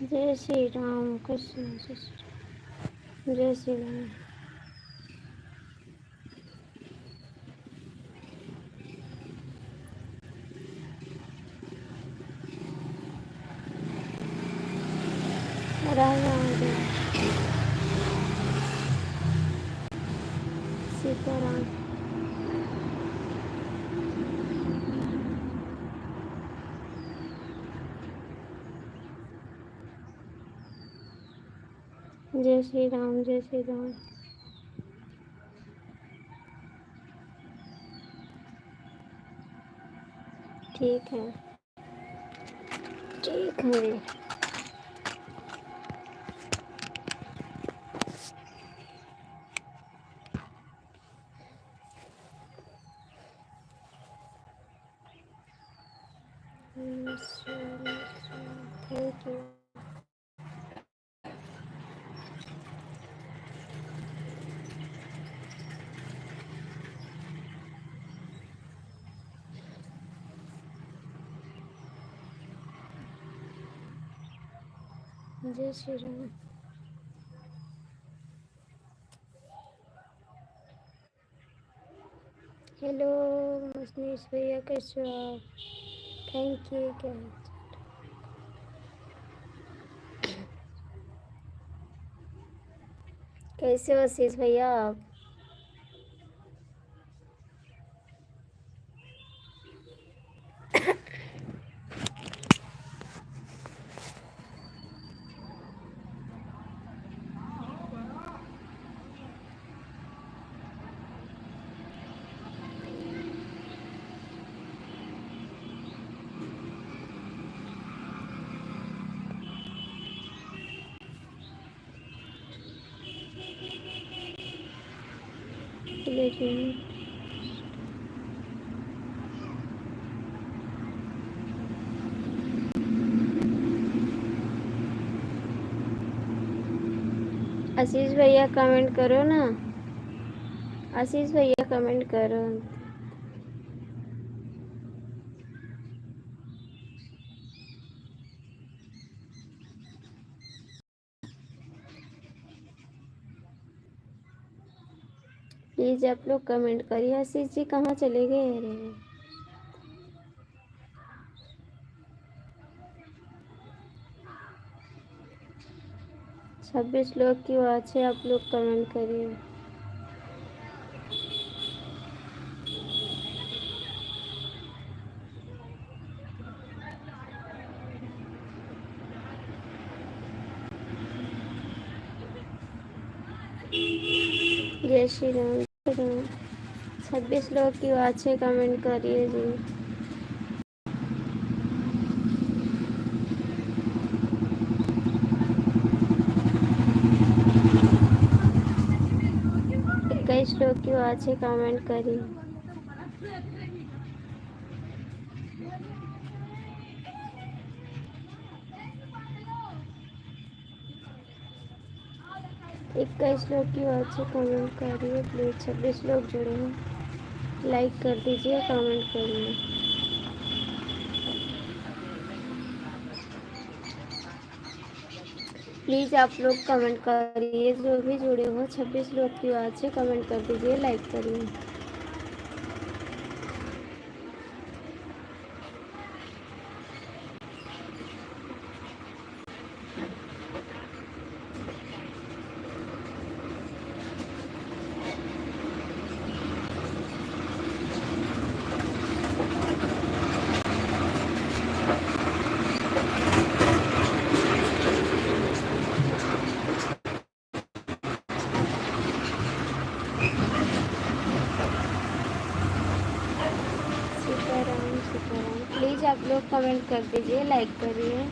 जय श्री राम कृष्ण जय जय श्री राम। राम राम जय सीताराम। जय श्री राम जय श्री राम। ठीक है ठीक है। Thank you. जय श्री राम। हेलो मनीष भैया कैसे हो आप? Thank you. क्या कैसे हो आशीष भैया आप? लेकिन आशीष भैया कमेंट करो ना। आशीष भैया कमेंट करो। प्लीज आप लोग कमेंट करिए। आशीष जी कहाँ चले गए? अरे 26 लोग की बात है, आप लोग कमेंट करिए। जय श्री राम जय श्री राम। 26 लोग की बात है, कमेंट करिए जी। 21 लोग की बात है, कमेंट करिए। इक्कीस लोग की बात से कमेंट करिए प्लीज। 26 लोग जुड़े हैं, लाइक कर दीजिए, कमेंट करिए प्लीज़। आप लोग कमेंट करिए, जो भी जुड़े हो। 26 लोग की बात से कमेंट कर दीजिए, लाइक करिए। सीताराम सीताराम। प्लीज़ आप लोग कमेंट कर दीजिए, लाइक करिए।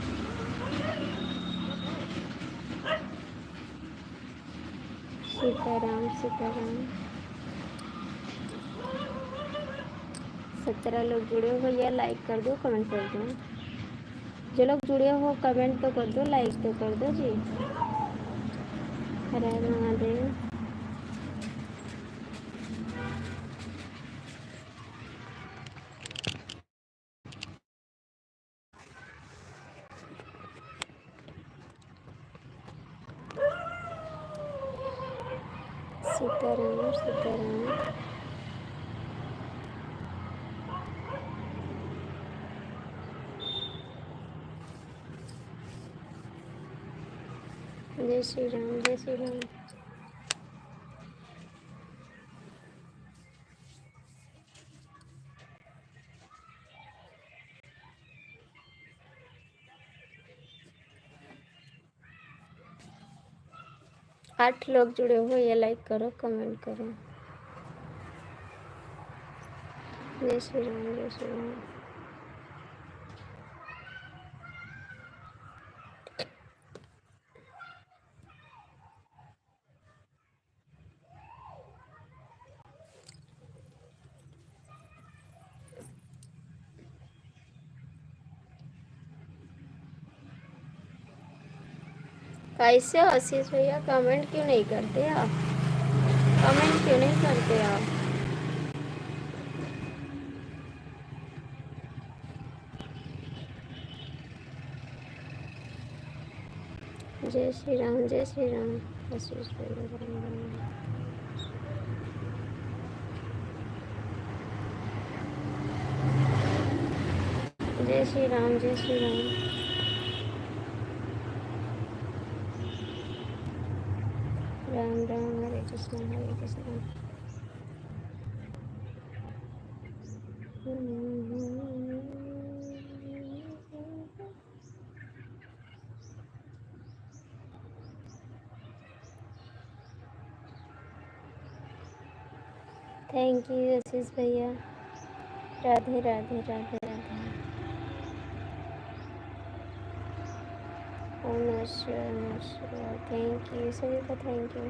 सीताराम सीताराम। 17 लोग जुड़े हो भैया, लाइक कर दो, कमेंट कर दो। जो लोग जुड़े हो कमेंट तो कर दो, लाइक तो कर दो जी। हर हर महादेव। सीताराम सीताराम। जय श्री राम जय श्री राम। 8 लोग जुड़े हो, ये लाइक करो कमेंट करो। जय श्री राम जय श्री राम। कैसे हो आशीष भैया, कमेंट क्यों नहीं करते आप? कमेंट क्यों नहीं करते आप? जय श्री राम जय श्री राम। आशीष भैया राम राम। जय श्री राम जय श्री राम। राम राम हरे कृष्ण हरे कृष्ण। थैंक यू आशीष भैया। राधे राधे राधे राधे। नमस्कार थैंक यू सभी को थैंक यू।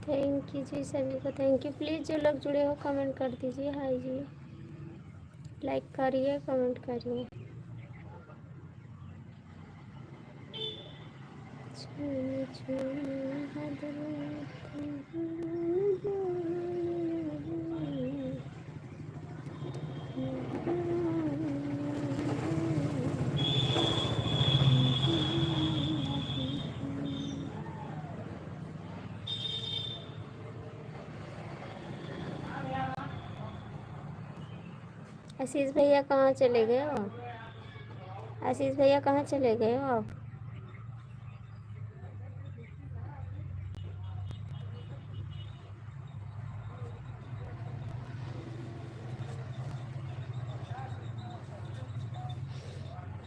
थैंक यू जी सभी को थैंक यू। प्लीज़ जो लोग जुड़े हो कमेंट कर दीजिए। हाय जी, लाइक करिए कमेंट करिए। आशीष भैया कहाँ चले गए हो? आशीष भैया कहाँ चले गए हो आप?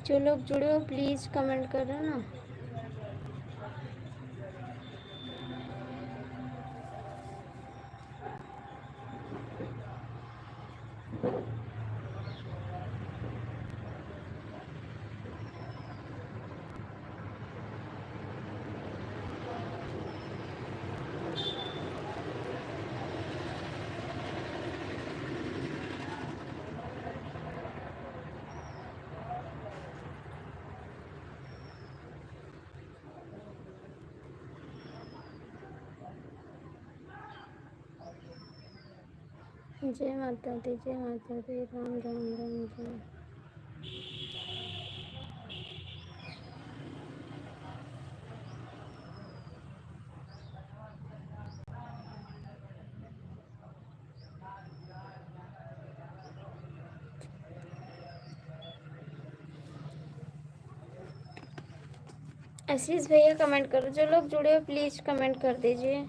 जो लोग जुड़े हो प्लीज़ कमेंट करो ना। जय माता दी जय माता दी। राम राम राम राम। आशीष भैया कमेंट करो। जो लोग जुड़े हो प्लीज़ कमेंट कर दीजिए।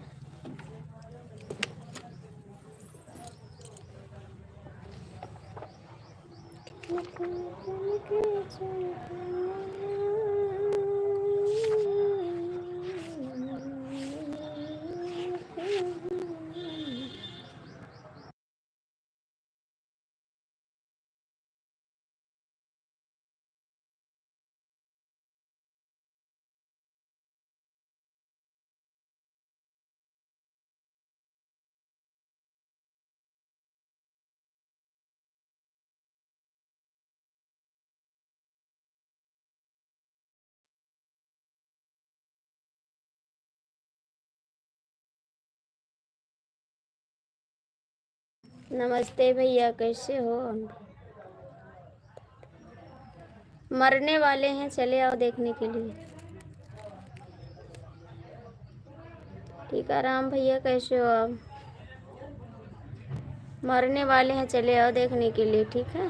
नमस्ते भैया, कैसे हो? मरने वाले हैं, चले आओ देखने के लिए। टीकाराम भैया, कैसे हो आप? मरने वाले हैं, चले आओ देखने के लिए, ठीक है।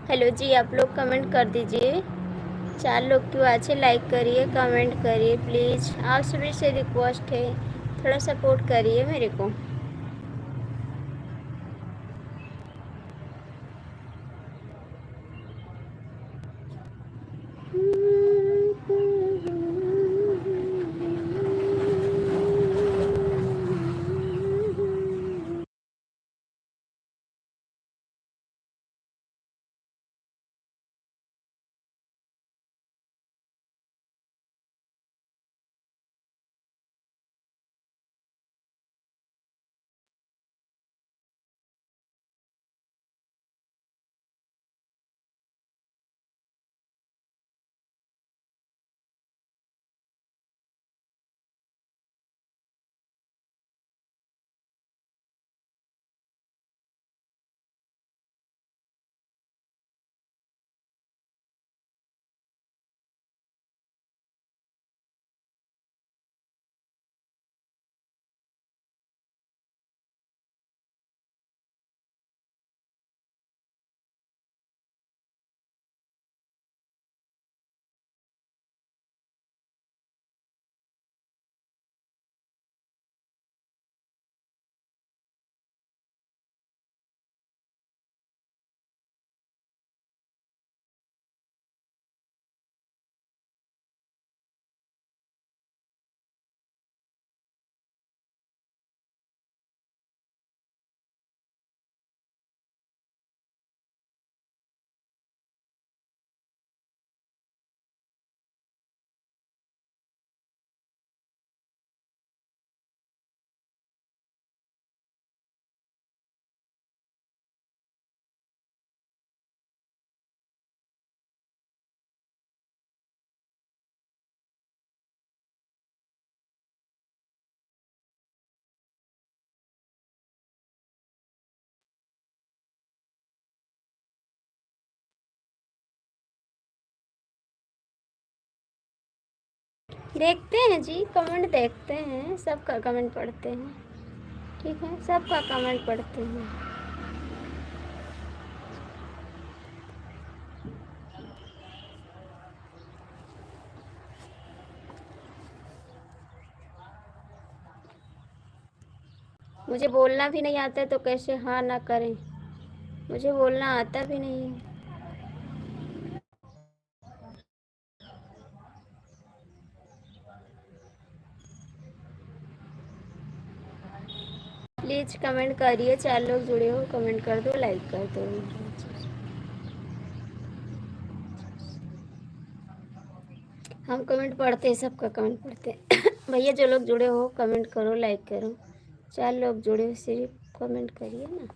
हेलो जी, आप लोग कमेंट कर दीजिए। 4 लोग क्यों अच्छे, लाइक करिए, कमेंट करिए प्लीज़। आप सभी से रिक्वेस्ट है, थोड़ा सपोर्ट करिए मेरे को। देखते हैं जी, कमेंट देखते हैं, सबका कमेंट पढ़ते हैं। ठीक है, सबका कमेंट पढ़ते हैं। मुझे बोलना भी नहीं आता है तो कैसे हाँ ना करें। मुझे बोलना आता भी नहीं है। प्लीज़ कमेंट करिए, 4 लोग जुड़े हो, कमेंट कर दो, लाइक कर दो। हम कमेंट पढ़ते हैं, सबका कमेंट पढ़ते हैं। भैया जो लोग जुड़े हो कमेंट करो, लाइक करो। 4 लोग जुड़े हो, सिर्फ कमेंट करिए ना।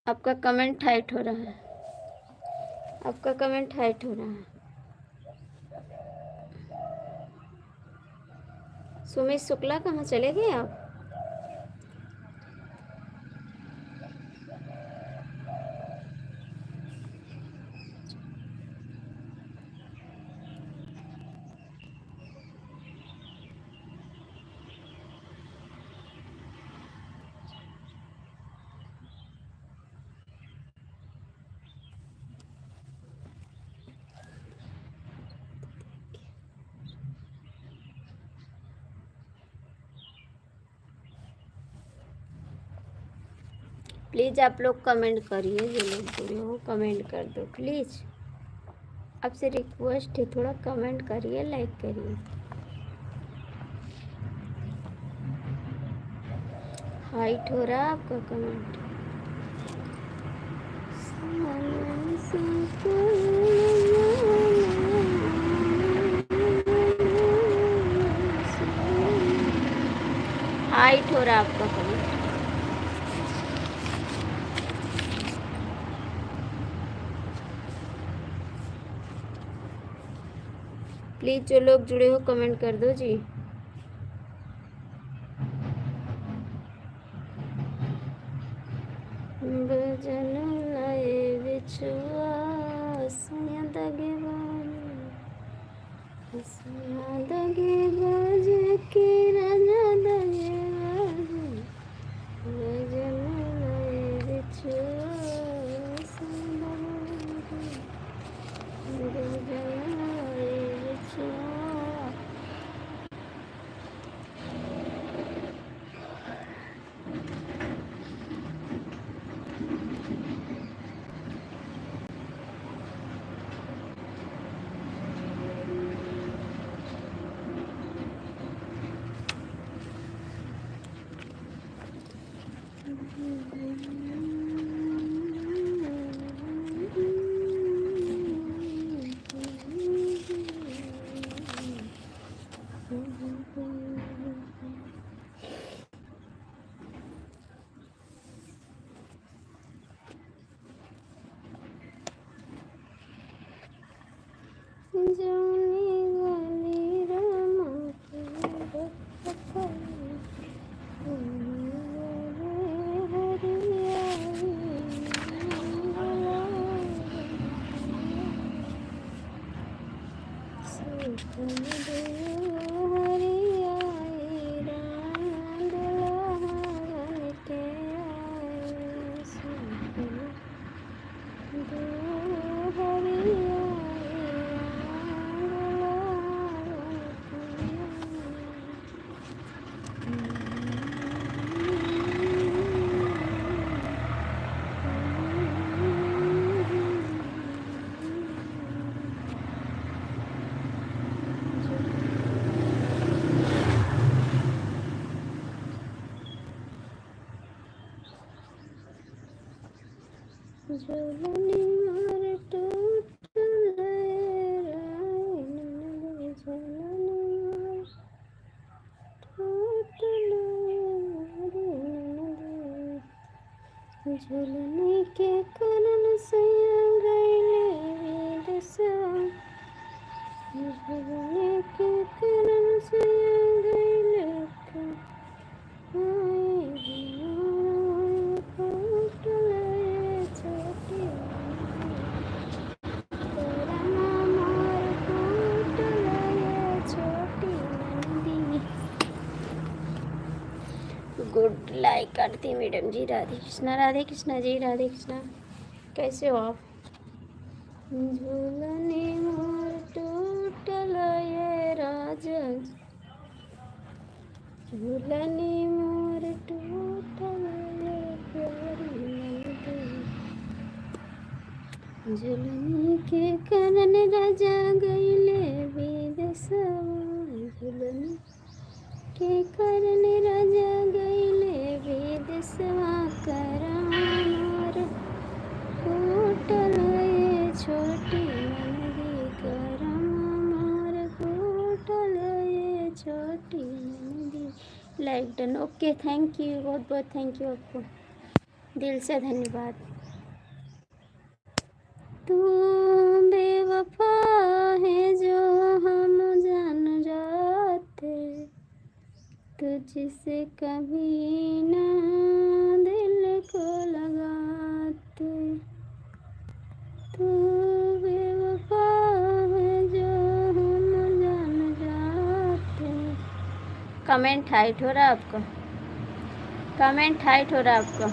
आपका कमेंट हाइट हो रहा है, आपका कमेंट हाइट हो रहा है। सुमित शुक्ला कहाँ चले गए आप? प्लीज़ आप लोग कमेंट करिए, जो लोग जुड़े हो कमेंट कर दो प्लीज़। आपसे रिक्वेस्ट है, थोड़ा कमेंट करिए, लाइक करिए। हाइट हो रहा है आपका कमेंट। हाइट हो रहा है आपका कमेंट। प्लीज़ जो लोग जुड़े हो कमेंट कर दो जी। भजन लाए विश्वास दगे दगे बाज के राजा दगे भजन लाए विश्वास भजन लाए विश्वास। झूलनी मार टूटल झूलनी के कारण से गईले विदेशवा झूलनी के कारण से गईले गुड लाइक आरती मैडम जी। राधे कृष्णा जी, राधे कृष्णा। कैसे हो आप? झूलनी मोर टूटल ये राजा झूलनी मोर टूटल ये प्यारी नंदी झूलनी के कारण राजा गईले विदेशवा झूलनी के कारण राजा गईले विदेशवा करार टूटल ये छोटी नंदी करम मोर टूटल ये छोटी Nandi. Like done. Okay, thank you, बहुत बहुत थैंक यू आपको। दिल से धन्यवाद। तू बेवफा है जो हम जान जाते, तुझसे कभी ना दिल को लगाते। तू बेवफा है जो हम जान जाते। कमेंट हाइट हो रहा है आपको? कमेंट हाइट हो रहा है आपको?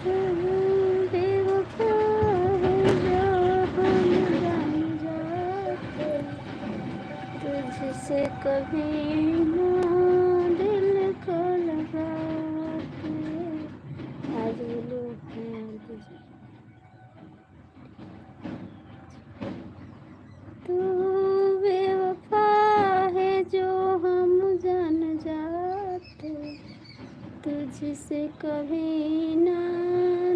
तू बेवफा है जो हम जान जाते, तुझसे कभी ना दिल को लगाते। आज भी लोग हैं तुझे। तू बेवफा है जो हम जान जाते, तुझसे कभी ना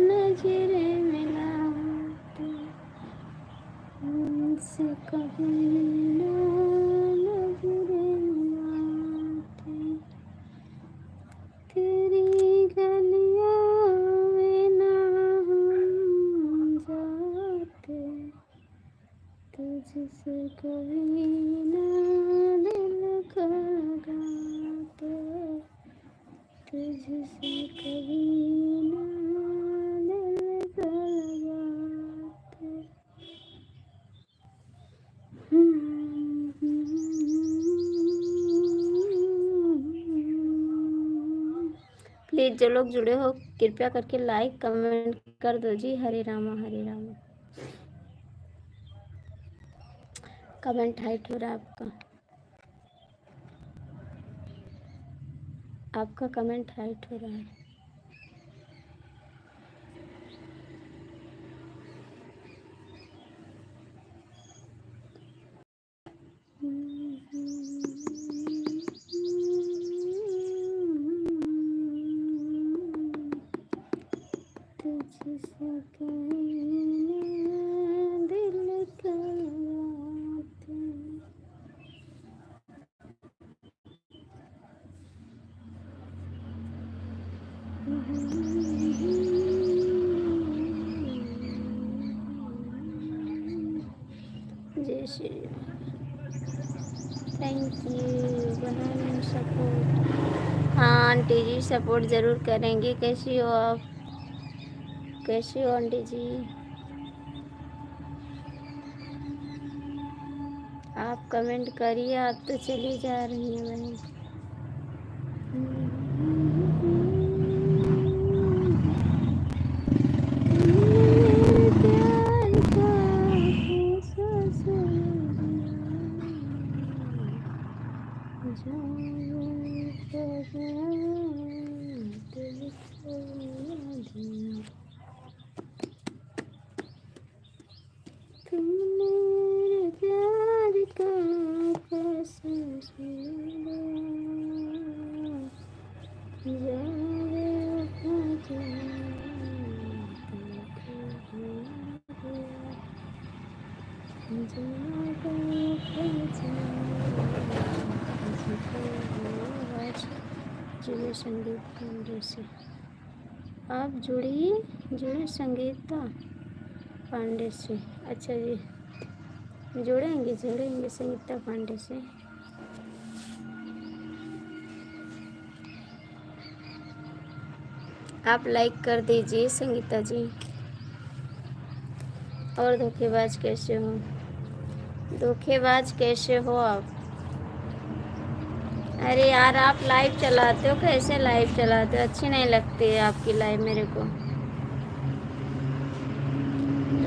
नजरें मिलाते, तुझसे कभी ना नजरें मिलाते। तेरी गलियों में ना हम जाते, तुझसे कभी ना दिल को लगाते, तुझसे कभी ना दिल को लगाते। प्लीज़ जो लोग जुड़े हो कृपया करके लाइक कमेंट कर दो जी। हरे रामा हरे रामा। कमेंट हाइट हो रहा है आपका? आपका कमेंट हाइट हो रहा है। तुझसे कहीं ना दिल को लगाते। जय श्री थैंक यू बहन सपोर्ट। हाँ आंटी जी सपोर्ट ज़रूर करेंगे। कैसी हो आप? कैसी हो आंटी जी? आप कमेंट करिए। आप तो चली जा रही हैं बहन। प्यार का कैसा तुमने प्यार का कैसा जुड़े संगीत पांडे से। आप जुड़े संगीता पांडे से। अच्छा जी जुड़ेंगे संगीता पांडे से। आप लाइक कर दीजिए संगीता जी। और धोखेबाज कैसे हो? धोखेबाज कैसे हो आप? अरे यार आप लाइव चलाते हो, कैसे लाइव चलाते हो? अच्छी नहीं लगती है आपकी लाइव मेरे को।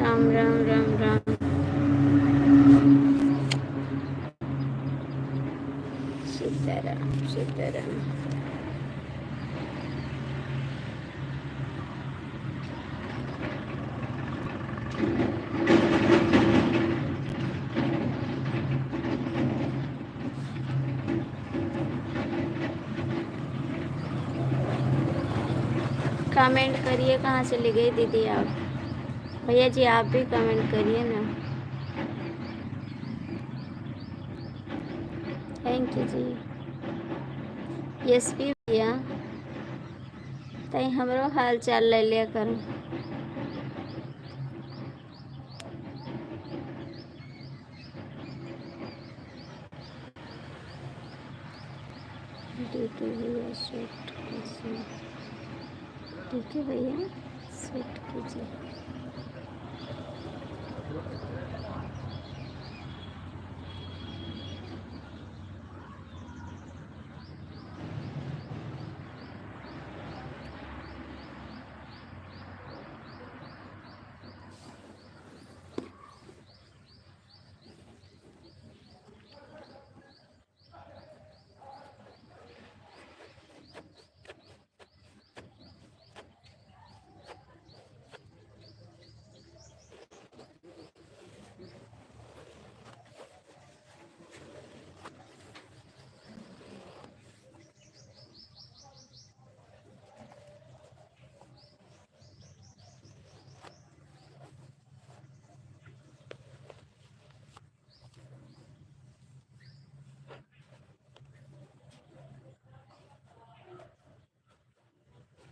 राम राम राम राम। सीताराम सीताराम। कमेंट करिए। कहाँ चली गई दीदी आप? भैया जी आप भी कमेंट करिए ना। Thank you ji. यस भी भैया तई हमरो हाल चाल ले लिया करो। ठीक है भैया सेट कीजिए, ठीक है भैया सेट कीजिए।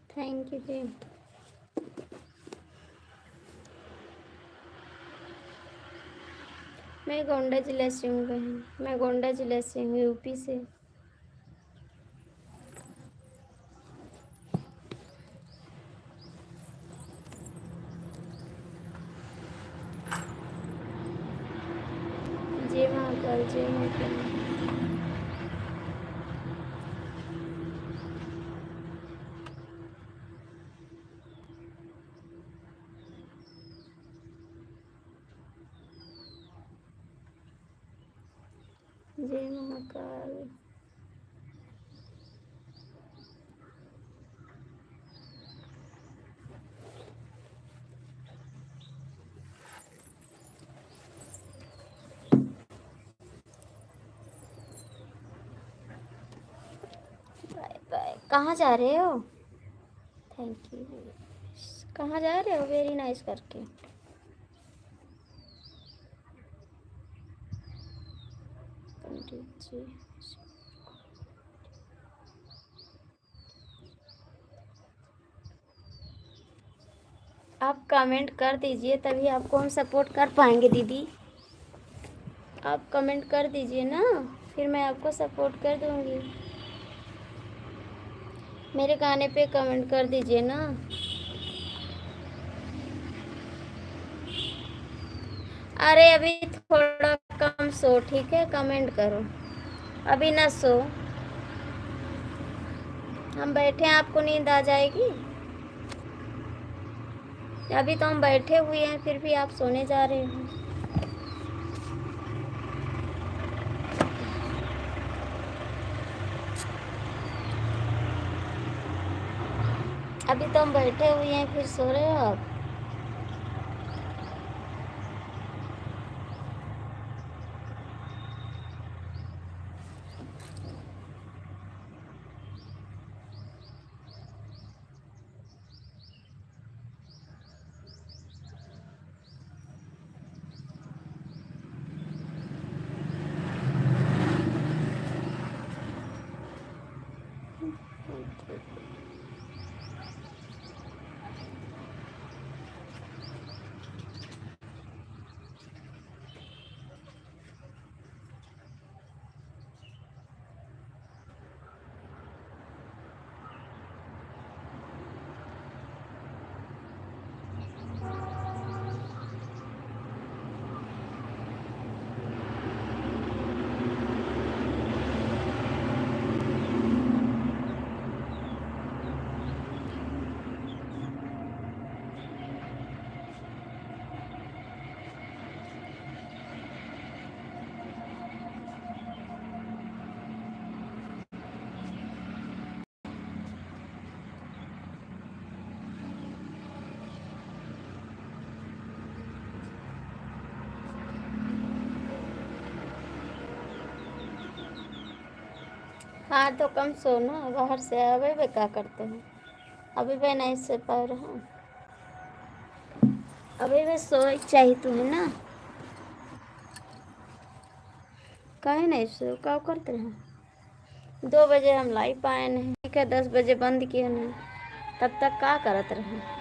थैंक यू जी। मैं गोंडा जिला से हूँ बहन, मैं गोंडा जिला से हूँ, यूपी से। जय महाकाल, जय महाकाल। जय महाकाल। Bye bye. कहाँ जा रहे हो? Thank you. कहाँ जा रहे हो? वेरी नाइस करके। पंडित जी आप कमेंट कर दीजिए, तभी आपको हम सपोर्ट कर पाएंगे दीदी। आप कमेंट कर दीजिए ना, फिर मैं आपको सपोर्ट कर दूंगी। मेरे गाने पे कमेंट कर दीजिए ना। अरे अभी थोड़ा कम सो, ठीक है? कमेंट करो, अभी ना सो। हम बैठे हैं, आपको नींद आ जाएगी? अभी तो हम बैठे हुए हैं, फिर भी आप सोने जा रहे हो। अभी तो हम बैठे हुए हैं, फिर सो रहे हो आप? हाँ तो कम सो ना, बाहर से अभी वे क्या करते हैं? अभी वे नहीं सो पा रहे हैं, अभी वे सो चाहिए तुम्हें ना। काहे नहीं सो, क्या करते हैं? 2 बजे हम लाइव आए नहीं, ठीक है? 10 बजे बंद किए नहीं। तब तक का करत रहे।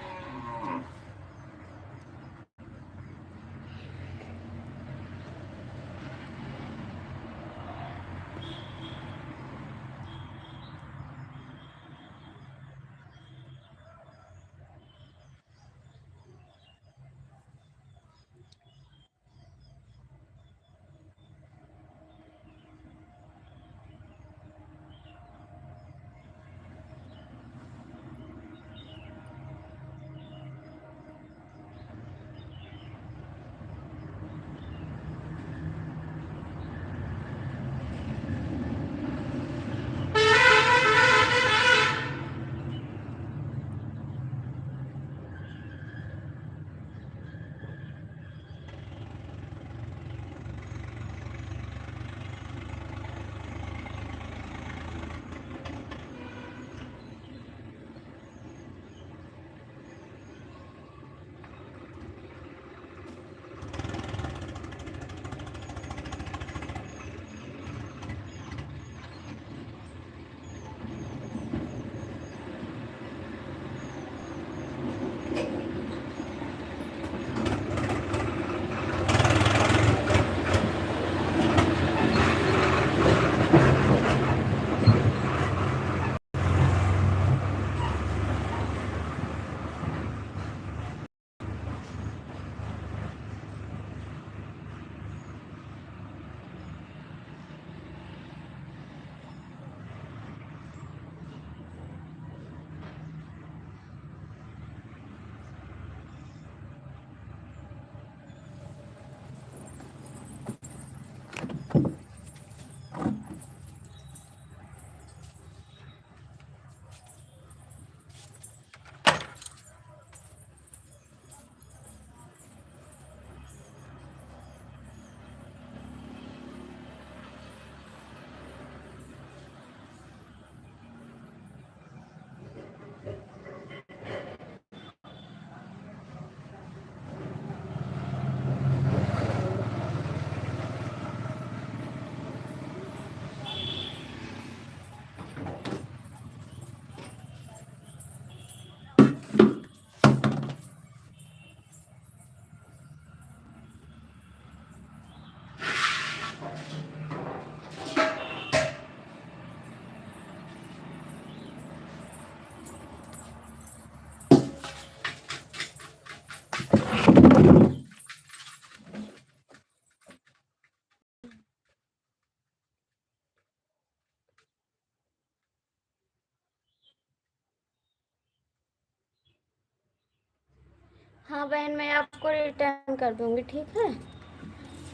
हाँ बहन, मैं आपको रिटर्न कर दूँगी, ठीक है।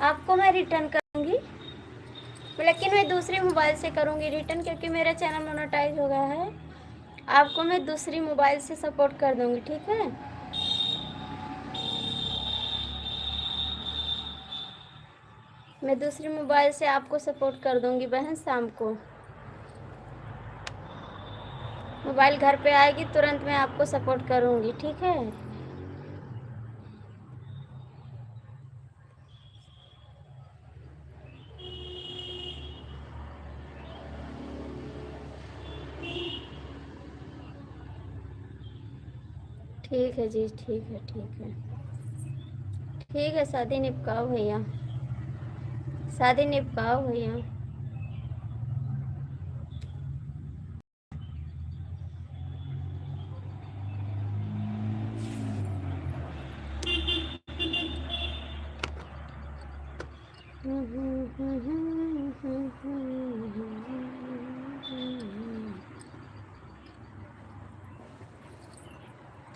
आपको मैं रिटर्न करूँगी, लेकिन मैं दूसरे मोबाइल से करूँगी रिटर्न, क्योंकि मेरा चैनल मोनेटाइज हो गया है। आपको मैं दूसरी मोबाइल से सपोर्ट कर दूँगी, ठीक है। मैं दूसरी मोबाइल से आपको सपोर्ट कर दूँगी बहन शाम को। मोबाइल घर पे आएगी तुरंत मैं आपको सपोर्ट करूँगी, ठीक है। ठीक है जी, ठीक है, ठीक है, ठीक है। शादी निपकाओ भैया, शादी निपकाओ भैया।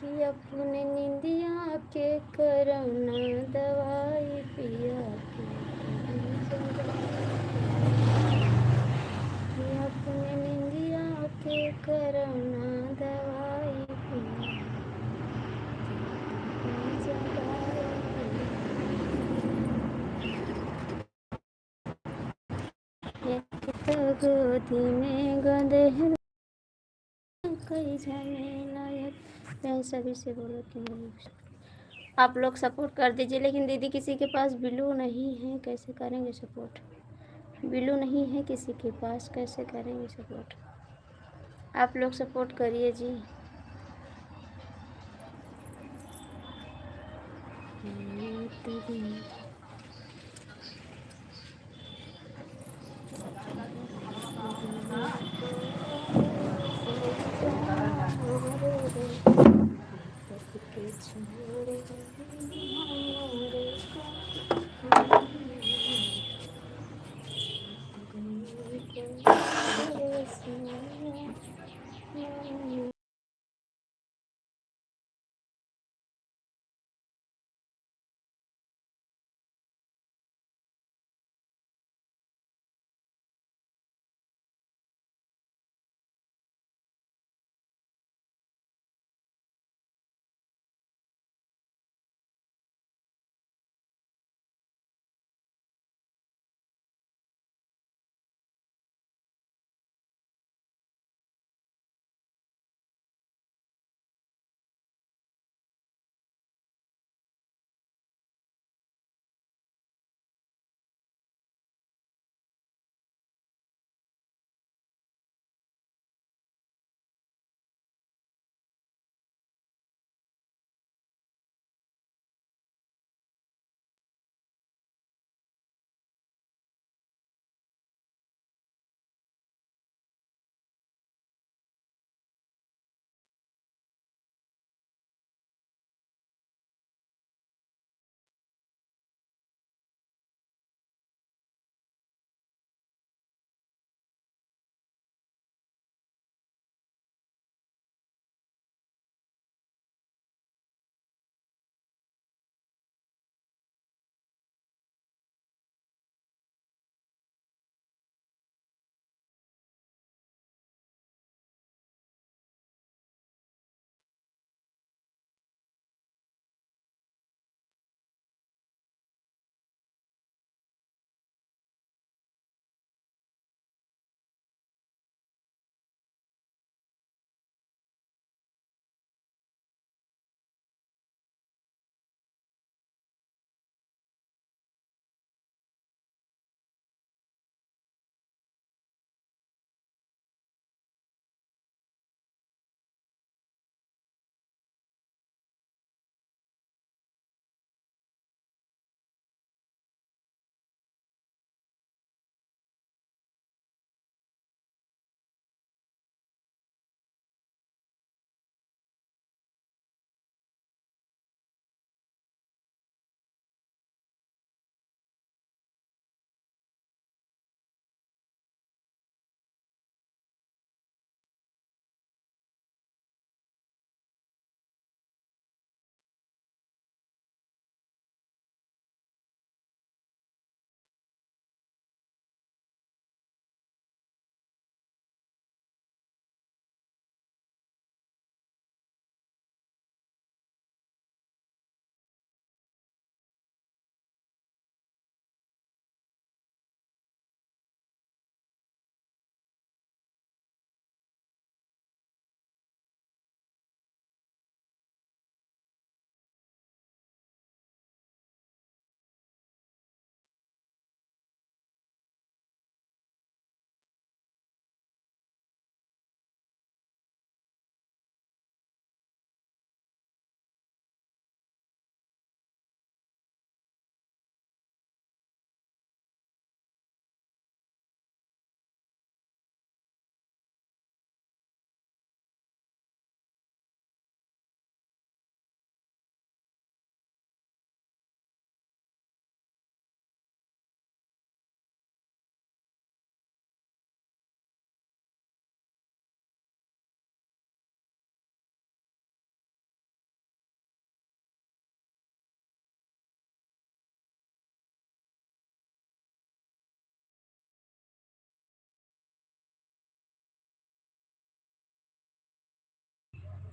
कि अपने निंदिया के करना दवाई पिया के कि अपने निंदिया के करना दवाई पिया तो गोदी में गंदे कई झमेला सभी से बोलो कि आप लोग सपोर्ट कर दीजिए। लेकिन दीदी किसी के पास बिलू नहीं है, कैसे करेंगे सपोर्ट। बिलू नहीं है किसी के पास, कैसे करेंगे सपोर्ट। आप लोग सपोर्ट करिए जी।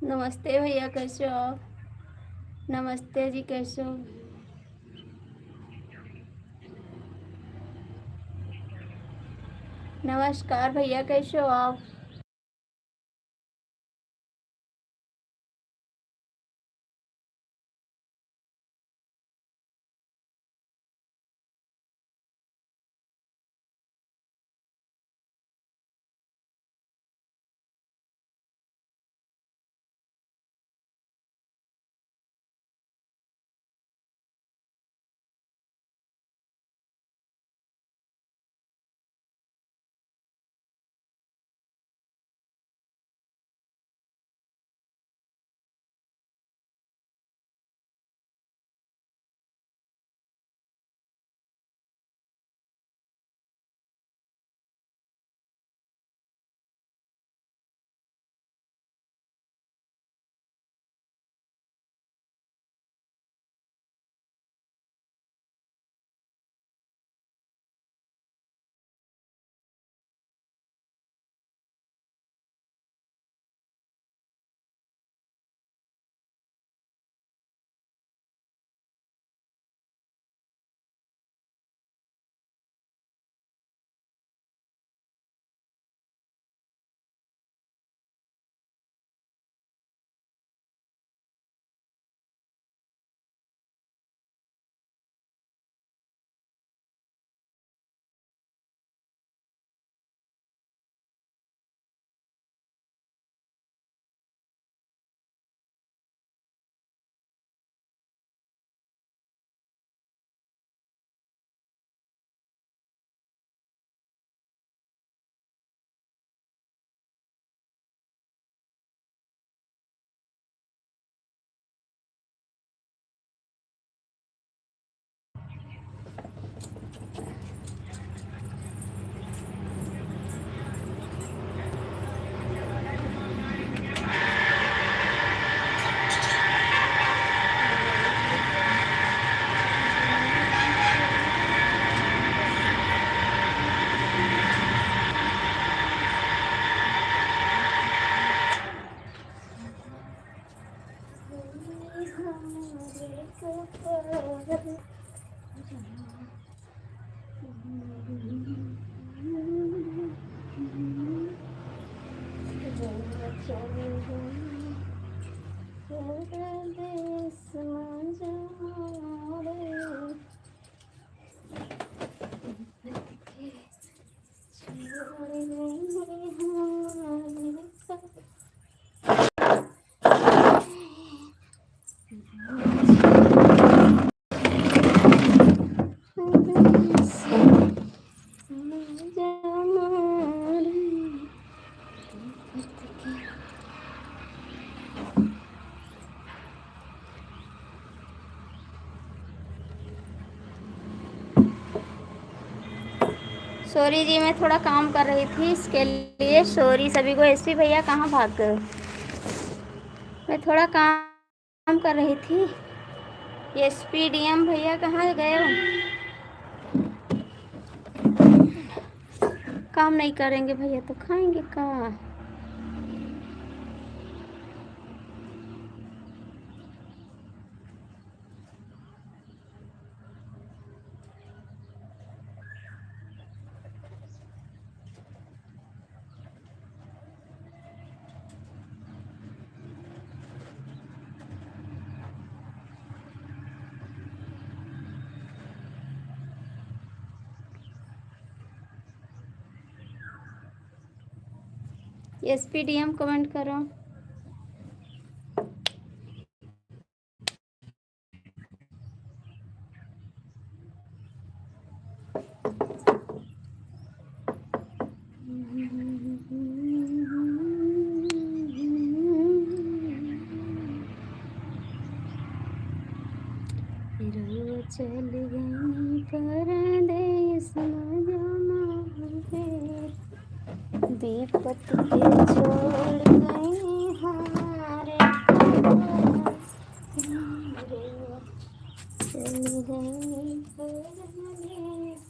नमस्ते भैया, कैसे हो आप? नमस्ते जी, कैसे हो? नमस्कार भैया, कैसे हो आप? सॉरी जी, मैं थोड़ा काम कर रही थी, इसके लिए सॉरी सभी को। एसपी भैया कहाँ भाग गए? मैं थोड़ा काम कर रही थी। एसपी डीएम भैया कहाँ गए हो? काम नहीं करेंगे भैया तो खाएंगे कहाँ? एसपी डीएम कमेंट करो। चल गई परदेस न जाना फिर, विपत के छोड़ गई हमारे, चल गई परदेस।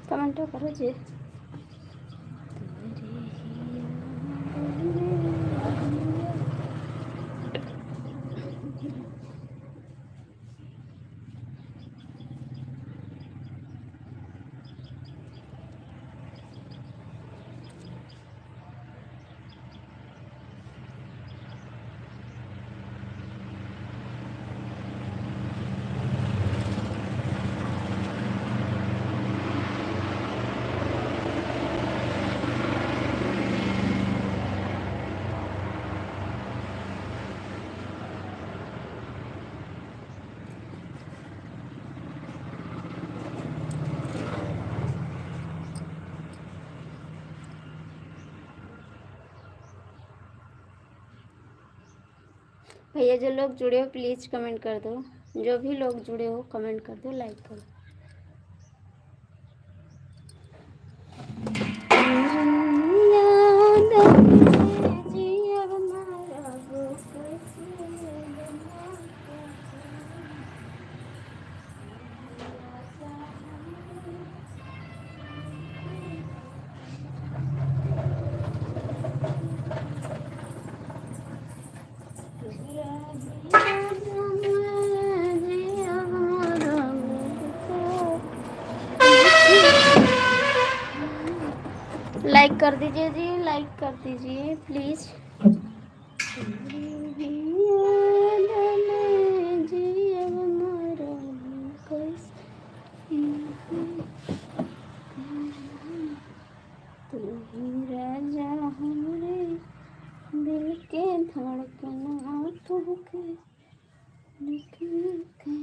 कमेंट करो जी। भैया जो लोग जुड़े हो प्लीज़ कमेंट कर दो। जो भी लोग जुड़े हो कमेंट कर दो, लाइक कर दो। लाइक कर दीजिए जी, लाइक कर दीजिए प्लीज़। राजा हमरे दिल के धड़कना तुहके लिख के।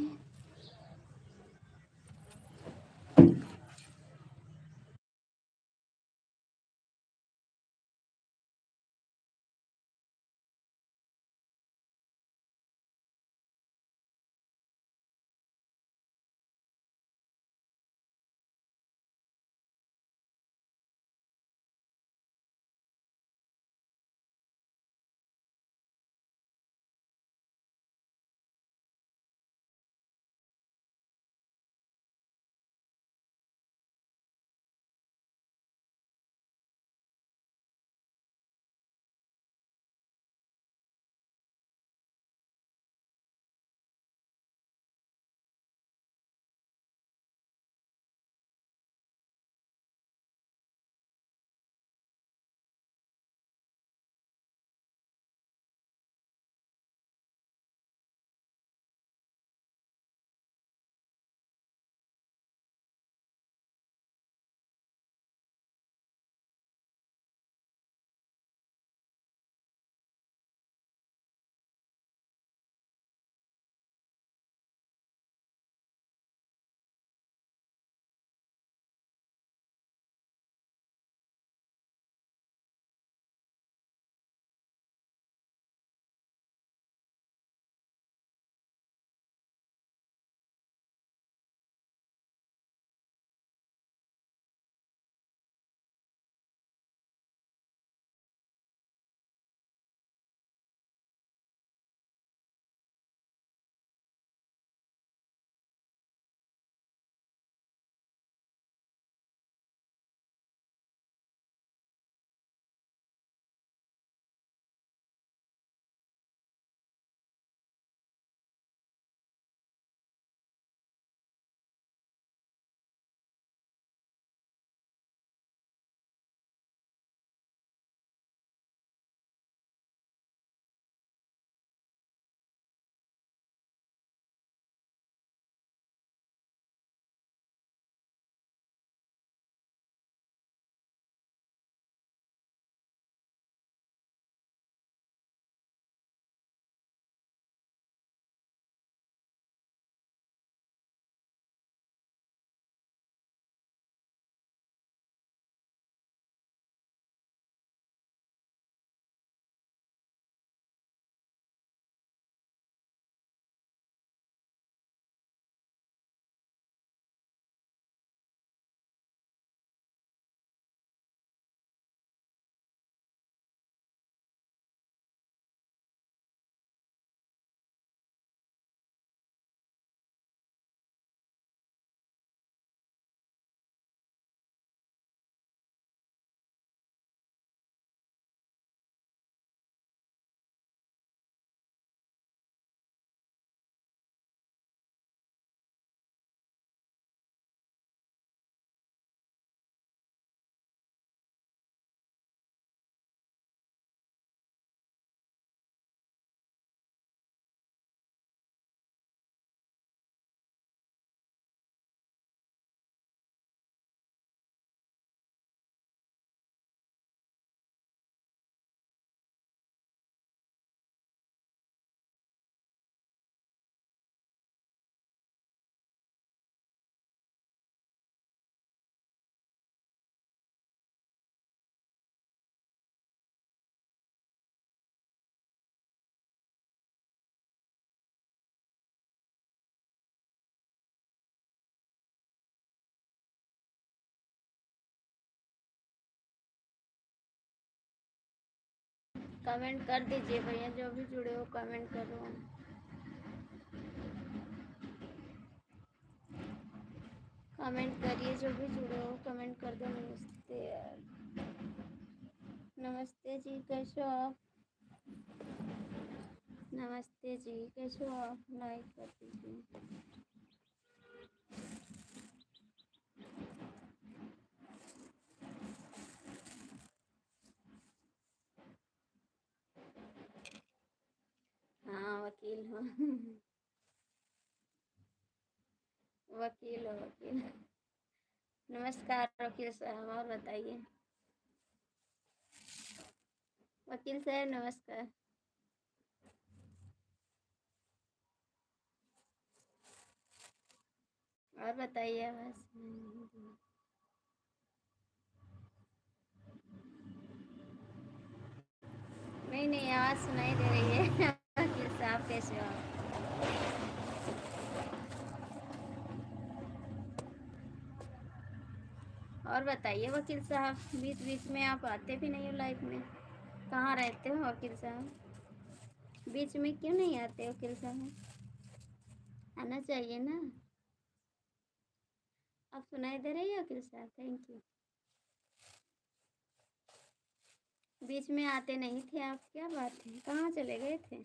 कमेंट कर दीजिए भैया, जो भी जुड़े हो कमेंट करो। कमेंट करिए, जो भी जुड़े हो कमेंट कर दो। नमस्ते यार, नमस्ते जी, कैसे हो आप? नमस्ते जी, कैसे हो आप? लाइक कर दीजिए। हाँ वकील हो। वकील हो वकील। नमस्कार वकील साहब, और बताइए। वकील साहब नमस्कार। और बताइए बस। नहीं नहीं, आवाज़ सुनाई दे रही है। वकील साहब कैसे हो आप? और बताइए वकील साहब, बीच बीच में आप आते भी नहीं हो लाइफ में, कहाँ रहते हो वकील साहब? बीच में क्यों नहीं आते वकील साहब? आना चाहिए ना। आप सुनाई दे रही है वकील साहब? Thank you. बीच में आते नहीं थे आप, क्या बात है, कहाँ चले गए थे?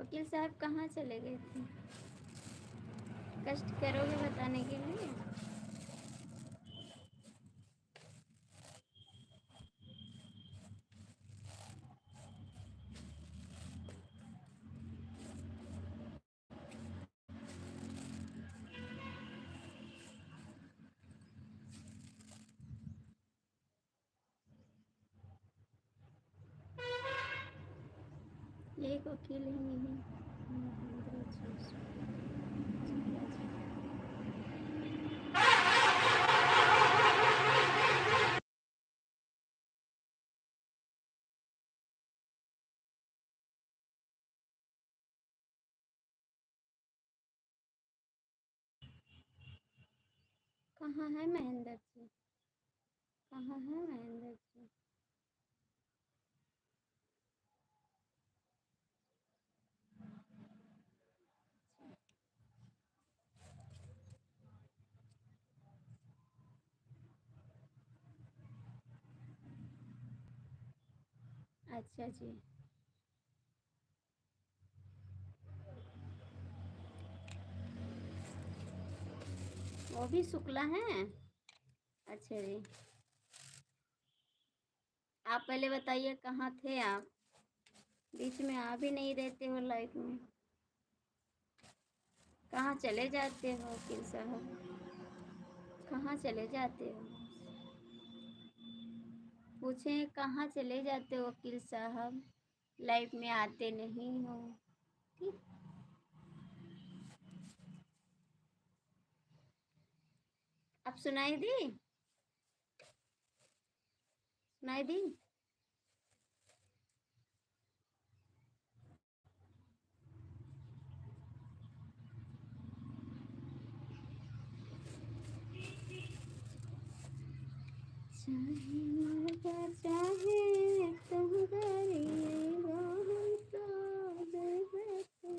वकील साहब कहाँ चले गए थे? कष्ट करोगे बताने के लिए? एक वकील ही नहीं। कहाँ है महेंद्र जी? कहाँ है महेंद्र जी? अच्छा जी। वो भी शुक्ला हैं? अच्छा जी। आप पहले बताइए कहाँ थे आप? बीच में आ भी नहीं रहते हो लाइफ में, कहाँ चले जाते हो वकील साहब? कहाँ चले जाते हो? पूछें कहाँ चले जाते हो वकील साहब? लाइफ में आते नहीं हो। ठीक। अब सुनाई दी? सुनाई दी? चाहे मर चाहे तुम करिएगा हम तो बेवफा।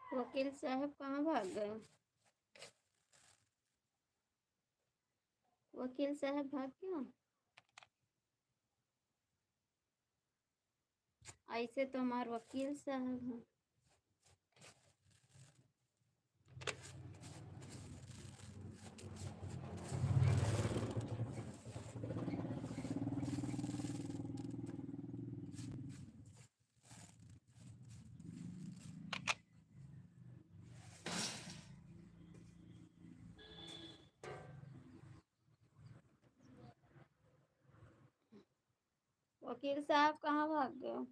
वकील साहब कहाँ भाग गए? वकील साहब भाग क्यों? ऐसे तो हमारे वकील साहब हैं। वकील साहब कहाँ भाग गए हो?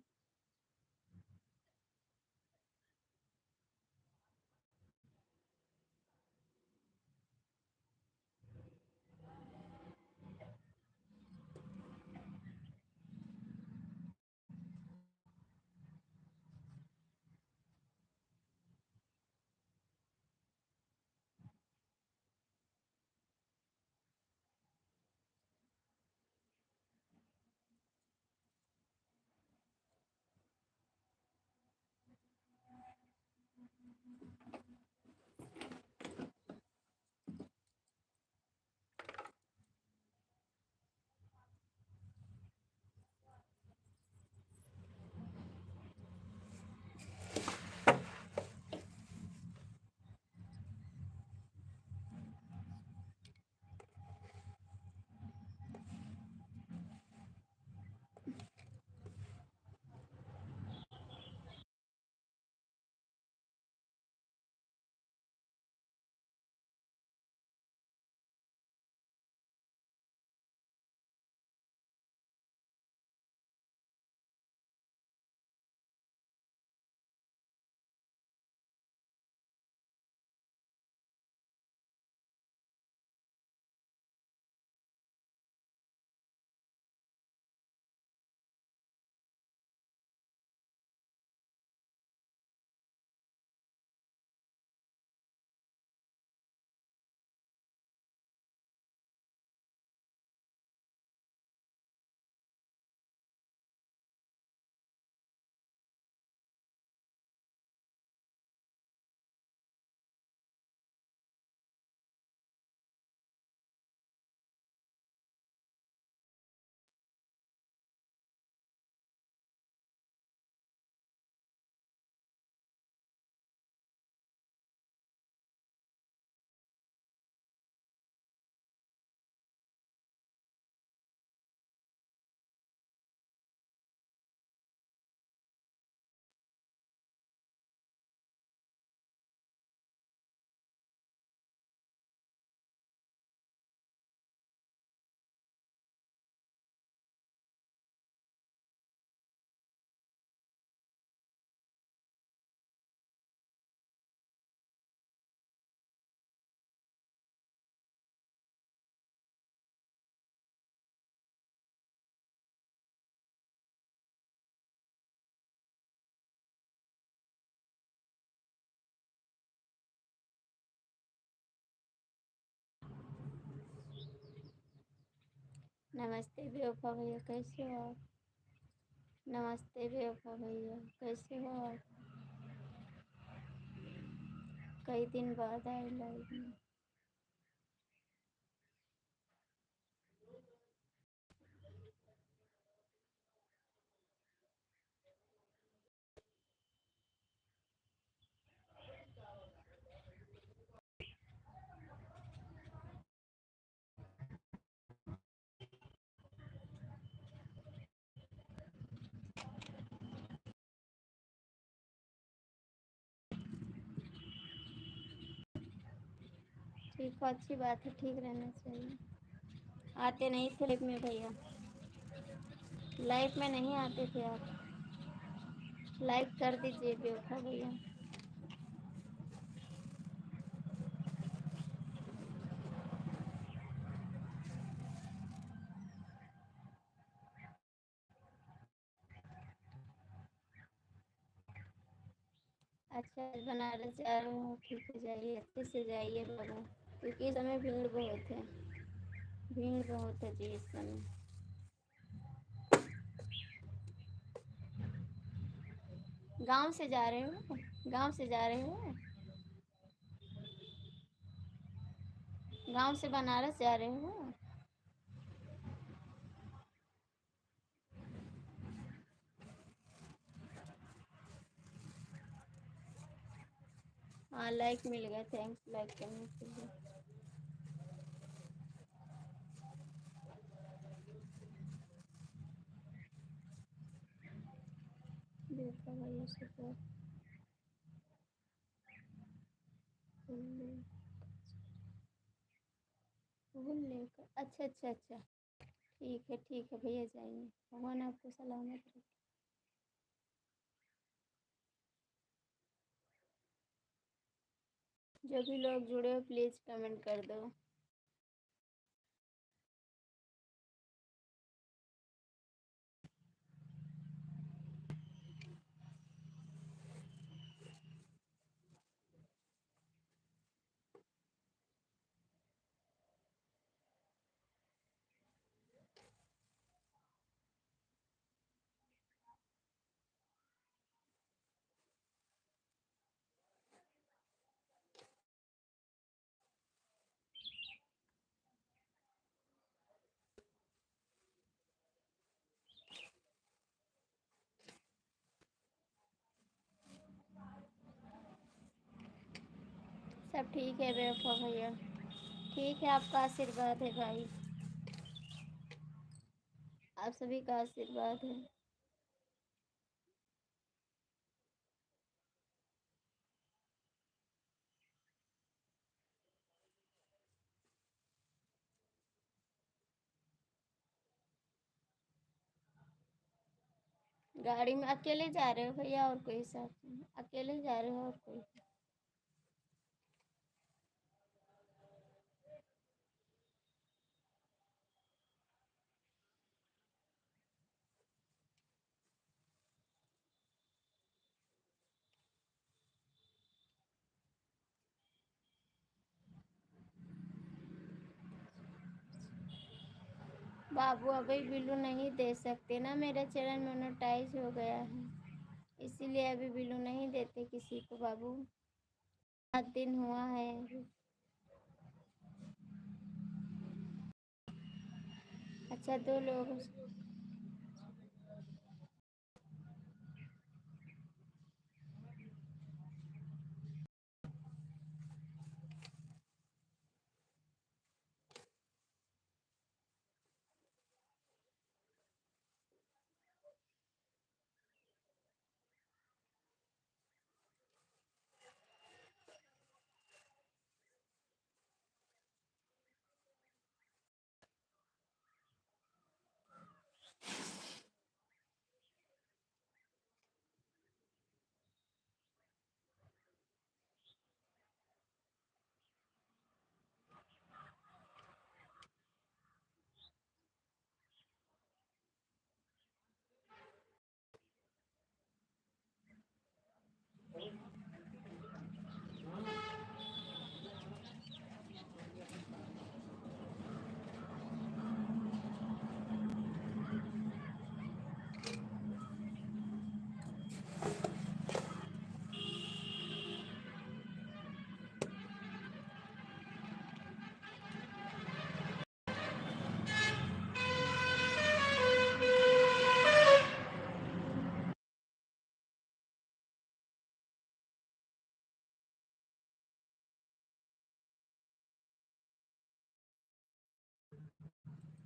नमस्ते बेवफा भैया, कैसे हो आप? नमस्ते बेवफा भैया, कैसे हो आप? कई दिन बाद आए लाइव में। ठीक हो, अच्छी बात है, ठीक रहना चाहिए। आते नहीं थे लाइफ में भैया, लाइफ में नहीं आते थे आप। लाइक कर दीजिए बेवफा भैया। अच्छा, बनारस जा रहे हो, ठीक है, जाइए, अच्छे से जाइए बाबा, क्योंकि इस समय भीड़ बहुत है। भीड़ बहुत है जी इस समय। गांव से जा रहे हो? गांव से जा रहे हो? गांव से बनारस जा रहे हो? हाँ, लाइक मिल गया, थैंक्स लाइक करने के लिए। देखा भैया सुपर। भूल लेकर, अच्छा अच्छा अच्छा। ठीक है भैया, जाइए, भगवान आपको सलामत रखे। जो भी लोग जुड़े हो प्लीज़ कमेंट कर दो। सब ठीक है बेवफा भैया, ठीक है, आपका आशीर्वाद है भाई, आप सभी का आशीर्वाद है। गाड़ी में अकेले जा रहे हो भैया और कोई साथ में? अकेले जा रहे हो और कोई? बाबू अभी बिल्लू नहीं दे सकते ना, मेरा चैनल मोनेटाइज हो गया है, इसीलिए अभी बिल्लू नहीं देते किसी को बाबू। 7 दिन हुआ है। अच्छा, 2 लोग।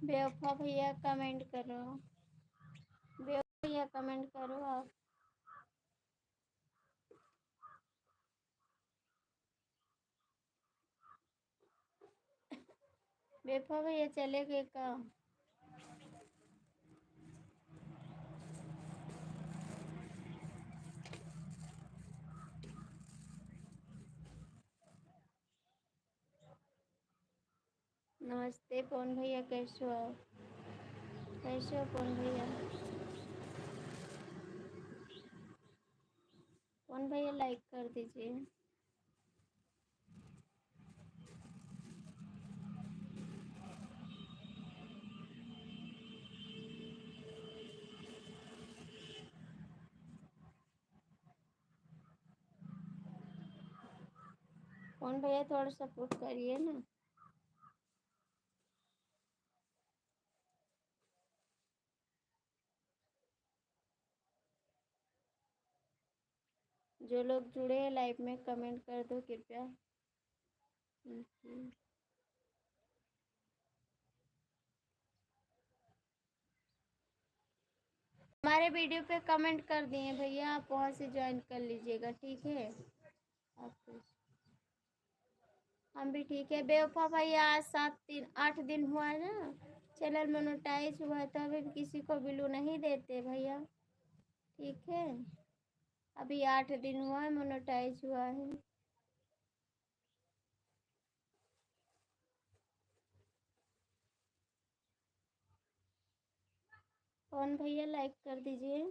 बेवफा भैया कमेंट करो, बेवफा भैया कमेंट करो आप। बेवफा भैया चले गए का? नमस्ते पवन भैया, कैसे हो आप? कैसे हो पवन भैया? पवन भैया लाइक कर दीजिए। पवन भैया थोड़ा सपोर्ट करिए ना। जो लोग जुड़े हैं लाइव में कमेंट कर दो कृपया। हमारे वीडियो पे कमेंट कर दिए भैया, आप वहाँ से ज्वाइन कर लीजिएगा, ठीक है? आपको हम भी ठीक है। बेवफा भैया आज 7 दिन 8 दिन हुआ है ना, चैनल मोनेटाइज हुआ है तो अभी किसी को बिलू नहीं देते भैया, ठीक है। अभी 8 दिन हुआ है मोनेटाइज हुआ है। कौन भैया लाइक कर दीजिए।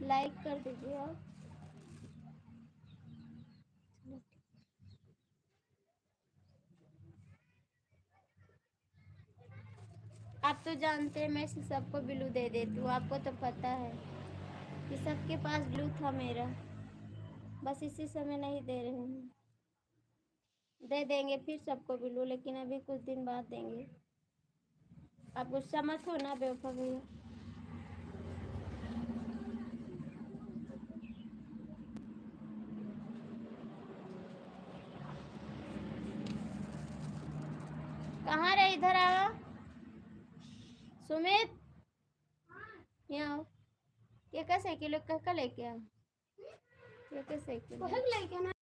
लाइक कर दीजिए आप। आप तो जानते हैं मैं सबको बिलू दे देती हूँ, आपको तो पता है कि सबके पास बिलू था मेरा, बस इसी समय नहीं दे रहे हैं। दे देंगे फिर सबको बिलू, लेकिन अभी कुछ दिन बाद देंगे। आप गुस्सा मत हो ना बेवफा भैया। कहाँ रहे, इधर आओ सुमित, यहाँ आओ। ये का साइकिल का लेके आओ, ये का साइकिल लेके ना।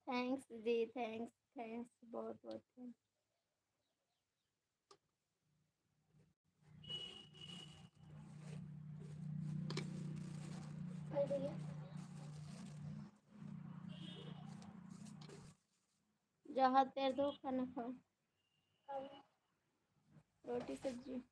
थैंक्स दी, थैंक्स थैंक्स, बहुत बहुत थैंक्स। जाओ हाथ पैर धो, खाना खाओ, रोटी सब्जी।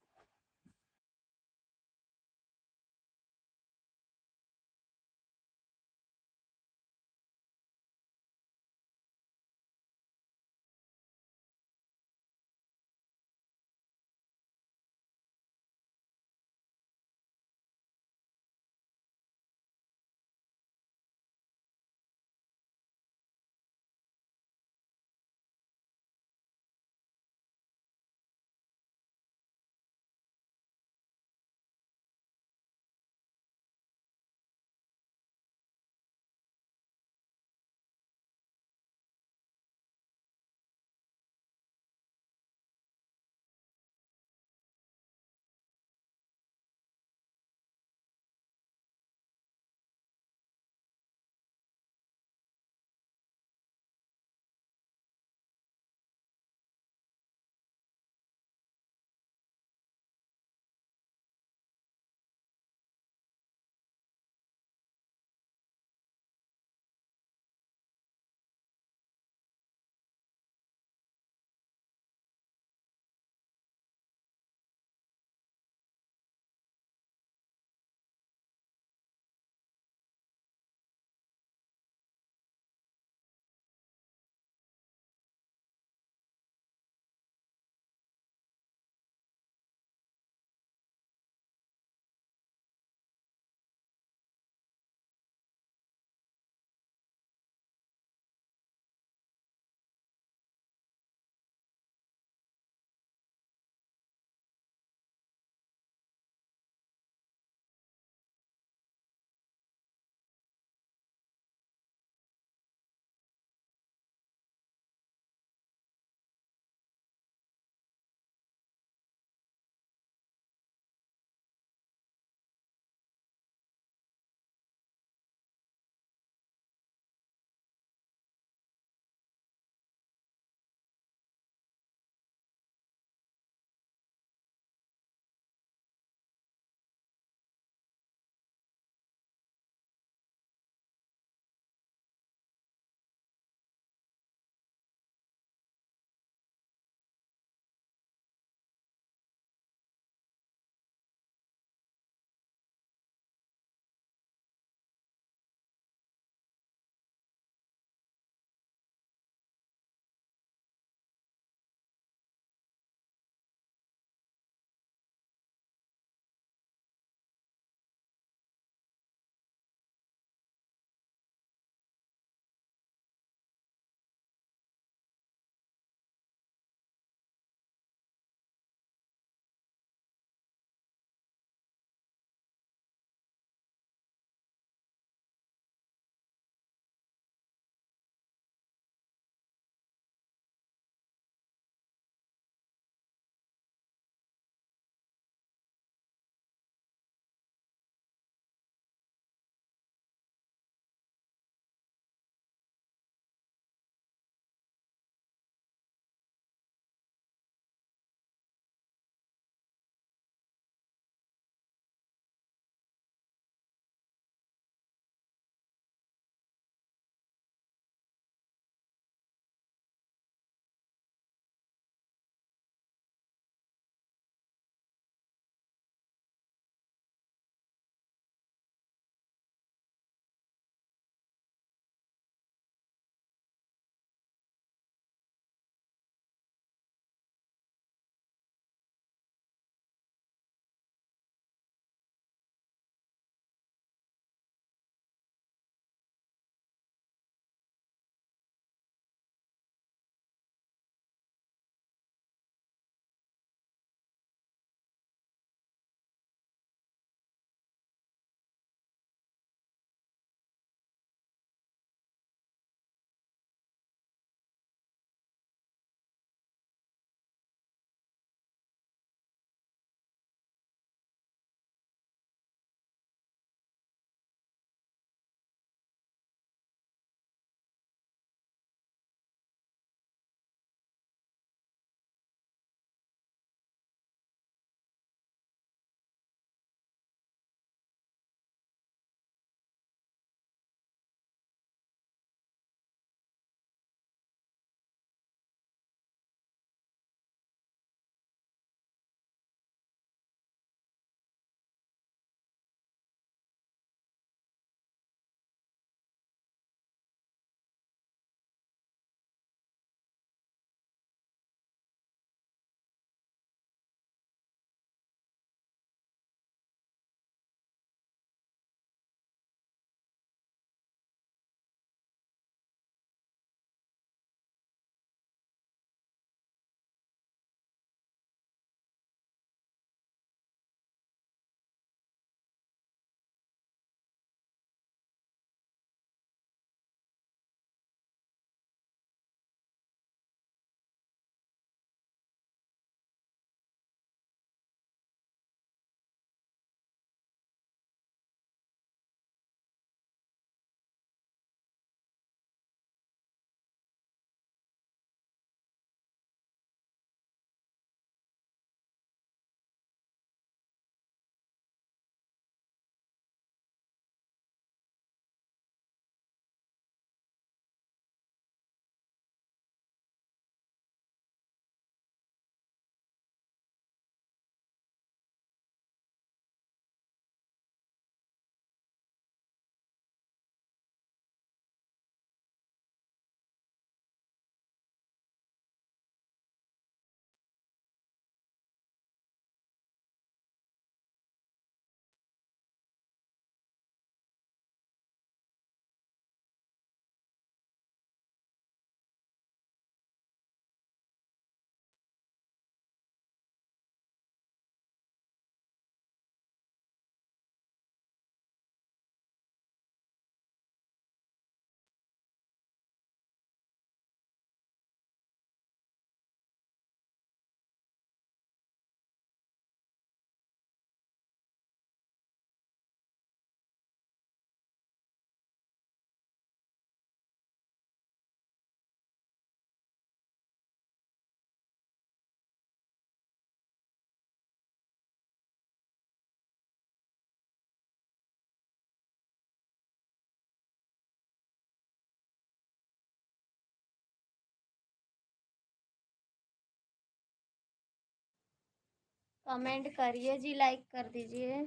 कमेंट करिए जी, लाइक कर दीजिए,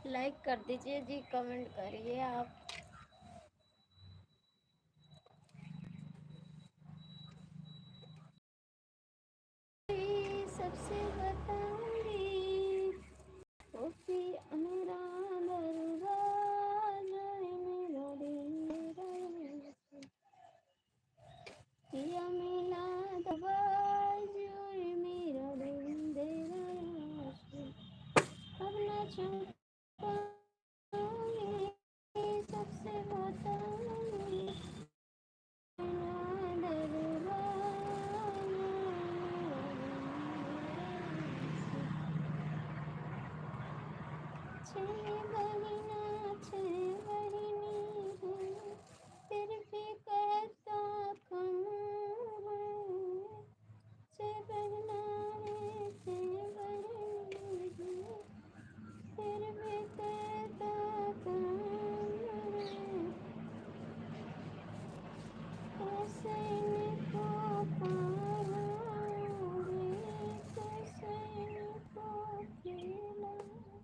लाइक कर दीजिए जी, कमेंट करिए आप। सबसे बताऊंगी वो भी मेरा दरबार मेरा दिल पिया मिला दबाज मेरा दिल दे अब न छुपाऊंगी सबसे बताऊंगी फिर भी कहता कम से बहना है से बहनी फिर भी कहता कम कैसे इनको पाऊंगी कैसे इनको खिलाऊं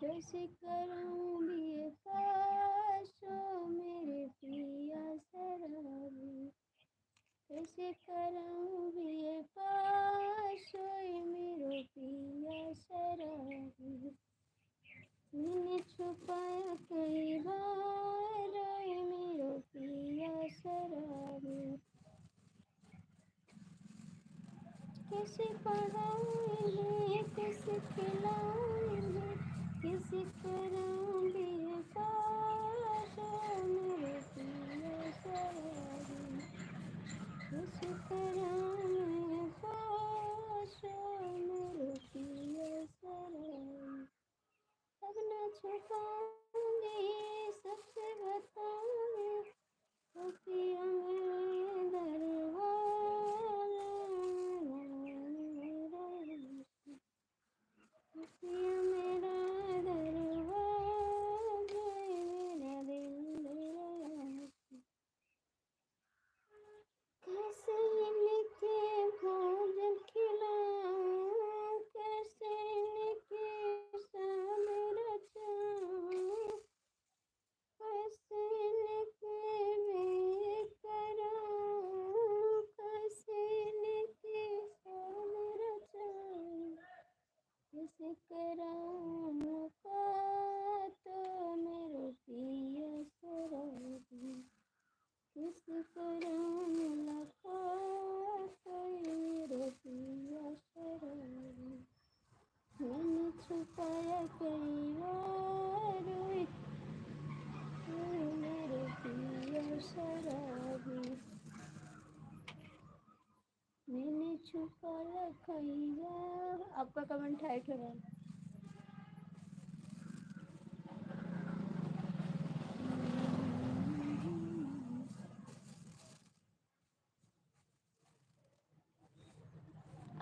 कैसे कराऊंगी ये पाशो मेरे पिया शराबी कैसे कराऊंगी ये पाशो मेरे पिया शराबी मैंने छुपाया कई बार ये मेरा पिया शराबी कैसे पढ़ाऊंगी कैसे खिलाऊंगी कैसे कराऊंगी पाशो मेरे पिया शराबी कैसे कराऊंगी पाशो मेरे पिया शराबी अब न छुपाऊंगी सबसे बताऊंगी वो पिया मेरे दरबार पिया मेरा दरबार मेरा दिल कैसे इनके भोजन खिलाऊं कैसे इनके शाम रचाऊं कैसे इनके मैं कराऊं कैसे इनके शाम रचाऊं कैसे कराऊं मुलाकात मेरे पिया शराबी कैसे कराऊं मुलाकात मेरे पिया शराबी मैंने छुपाया कई बार मेरे पिया शराबी मैंने छुपाया कई बार। आपका कमेंट हाइट हो रहा है।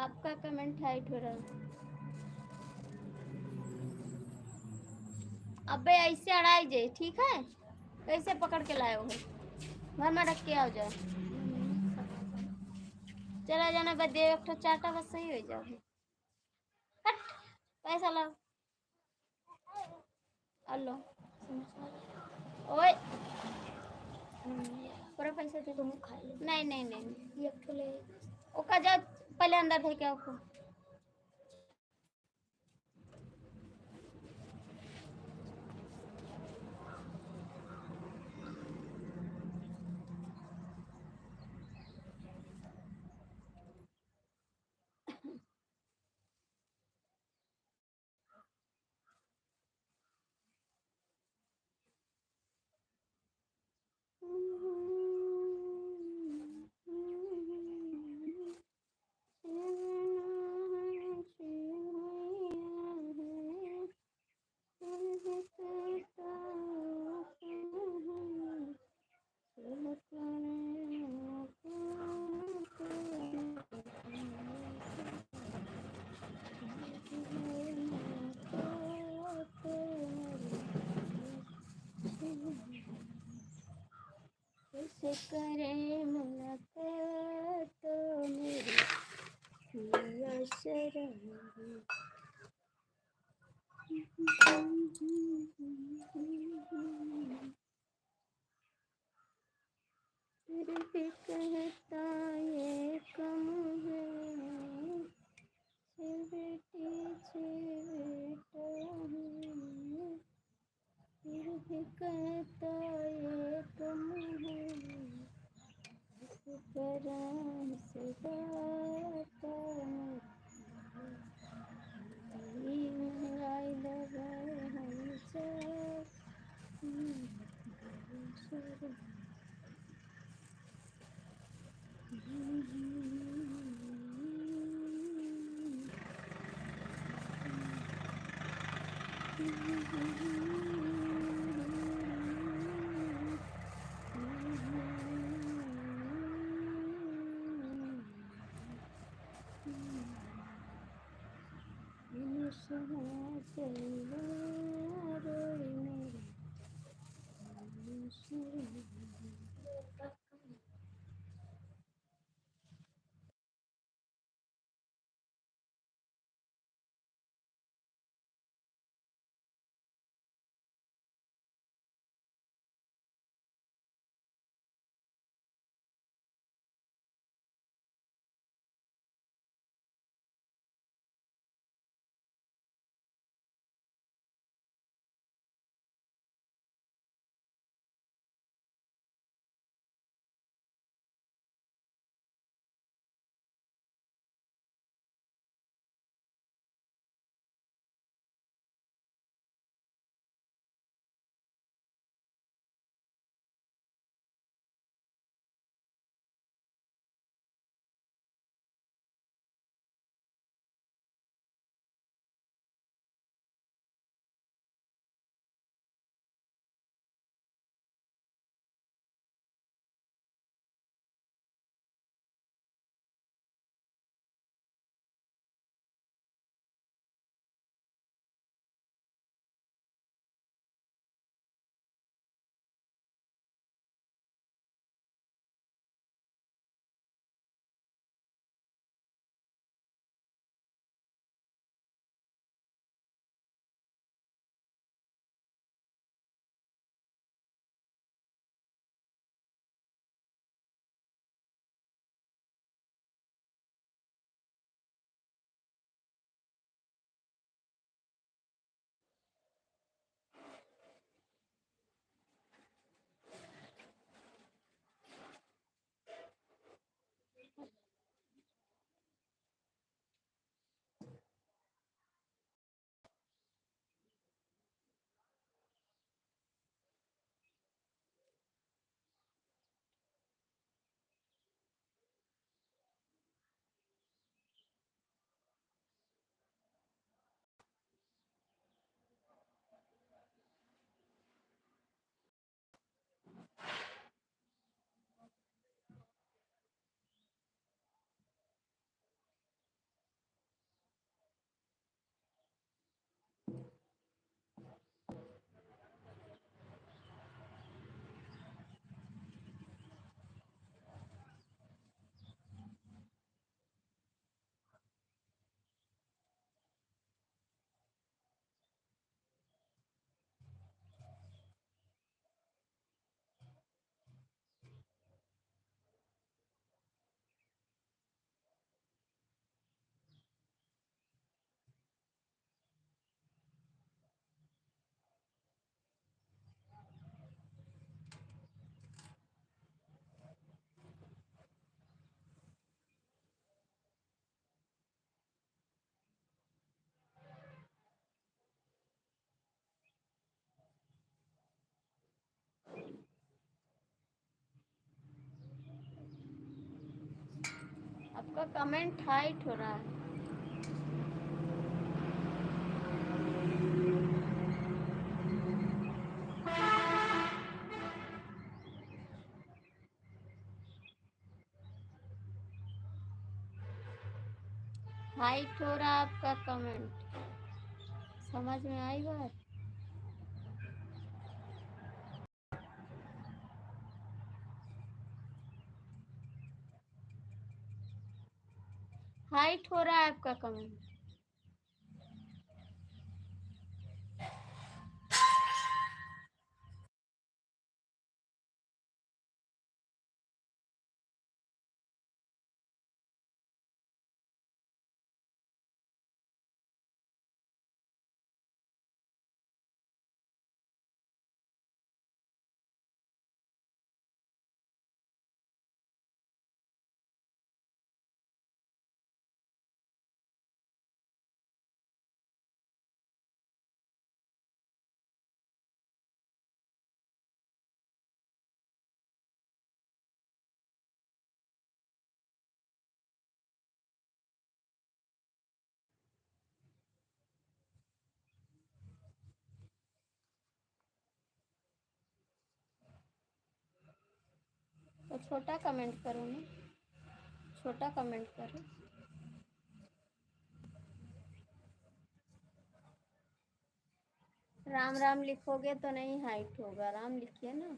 आपका कमेंट हाइट हो रहा है। अबे ऐसे अड़ाई जे ठीक है, कैसे पकड़ के लाए हो, घर में रख के आओ जाओ, चला जाना बस दे एक चाटा बस सही हो जाओ। हट पैसा लाओ अल्लो ओए पूरा पैसा दे तुम खा लो। नहीं नहीं नहीं ये तो ले ओका जाओ पहले अंदर थे क्या ओको कैसे करें मुलाकात मेरी रहेंगे। फिर भी कहता ये कम है, छे बेटी छे बेटा है। फिर भी कहता ये कम है, करम से गाता महंगाई दबाए हम सब। आपका कमेंट हाइट हो रहा है। हाइट हो रहा है आपका कमेंट, समझ में आई बात? हाइट हो रहा है आपका कमेंट। तो छोटा कमेंट करो ना, छोटा कमेंट करो। राम राम लिखोगे तो नहीं हाइट होगा, राम लिखिए ना।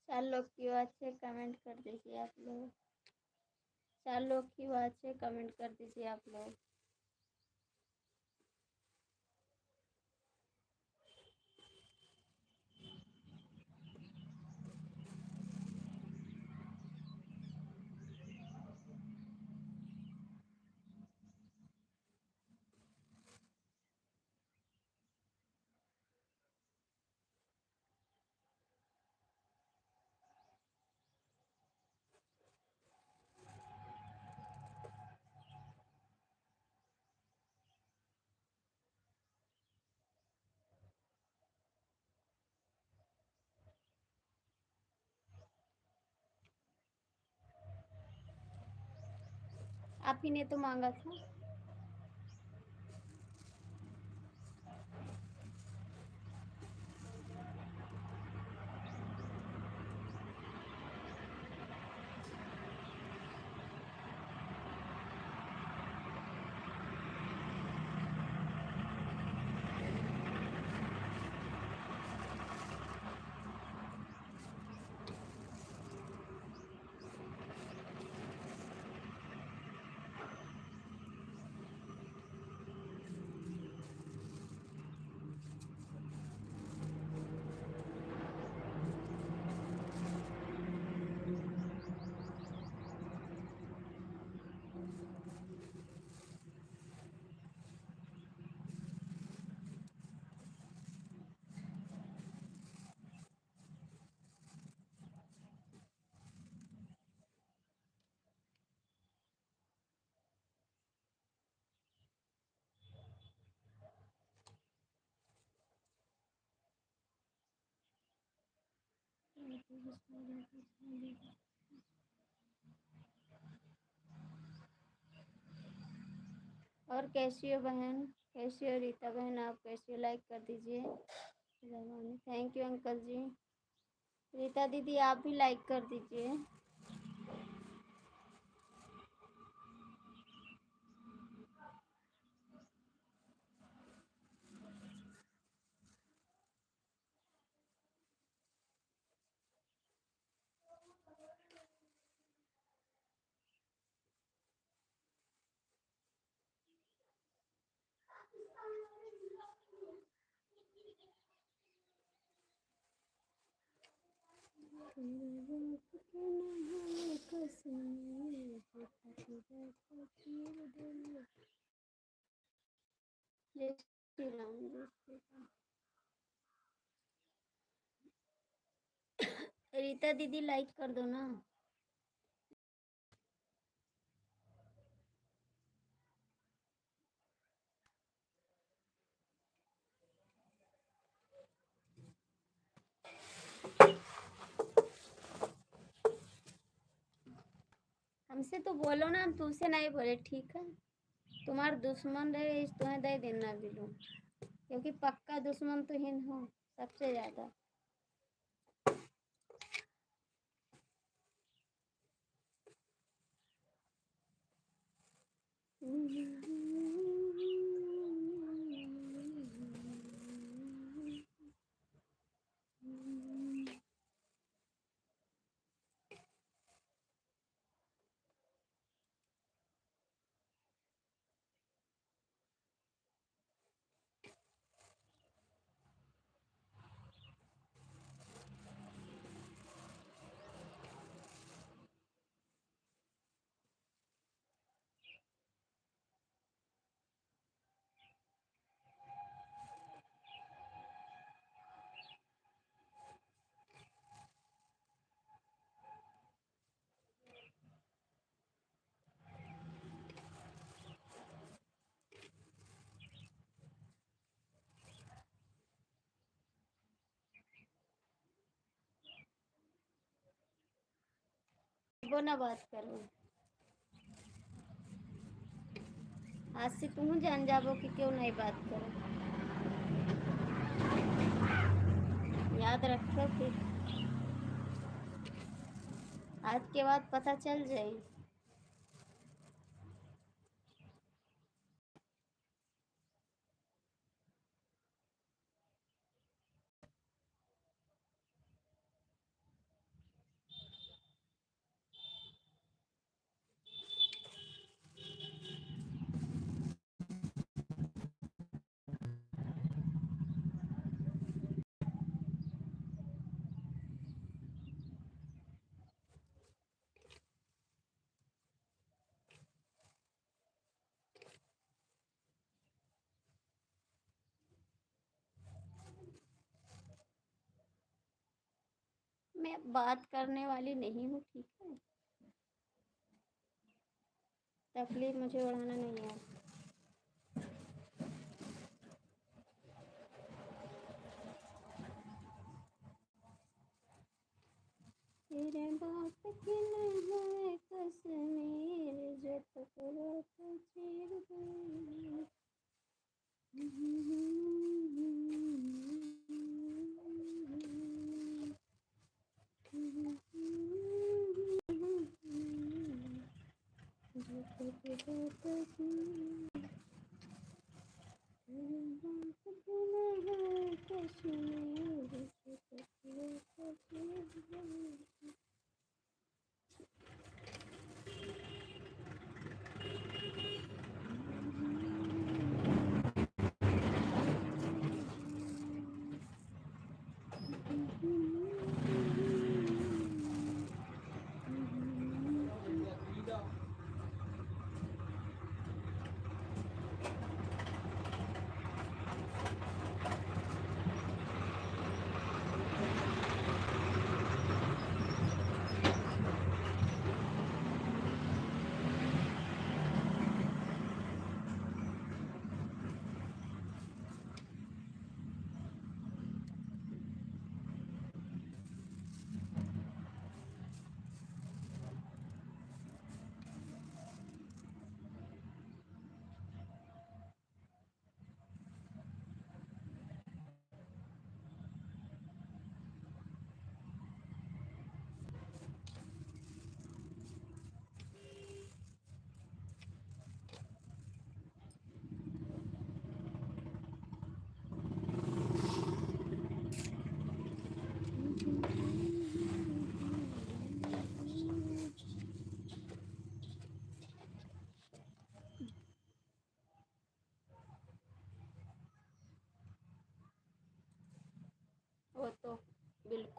चार लोग की बात से कमेंट कर दीजिए आप लोग। 4 लोग की बात से कमेंट कर दीजिए आप लोग। आप ही ने तो मांगा था। और कैसी हो बहन, कैसी हो रीता बहन, आप कैसी हो? लाइक कर दीजिए। थैंक यू अंकल जी। रीता दीदी आप भी लाइक कर दीजिए। जय श्री राम, जय श्री राम। रीता दीदी लाइक कर दो ना। हमसे तो बोलो ना, हम तुमसे नहीं बोले, ठीक है? तुम्हारा दुश्मन रहे तुम्हें दे देना बिलू, क्योंकि पक्का दुश्मन तो हिंद हो सबसे ज्यादा। वो ना बात करो, आज से तुम जान जाओ कि क्यों नहीं बात करो। याद रखो फिर आज के बाद पता चल जाए। मैं बात करने वाली नहीं हूँ, ठीक है? तकलीफ मुझे उड़ाना नहीं है। तेरे बाप की है कश्मीर जो टुकड़ों को चीर गई।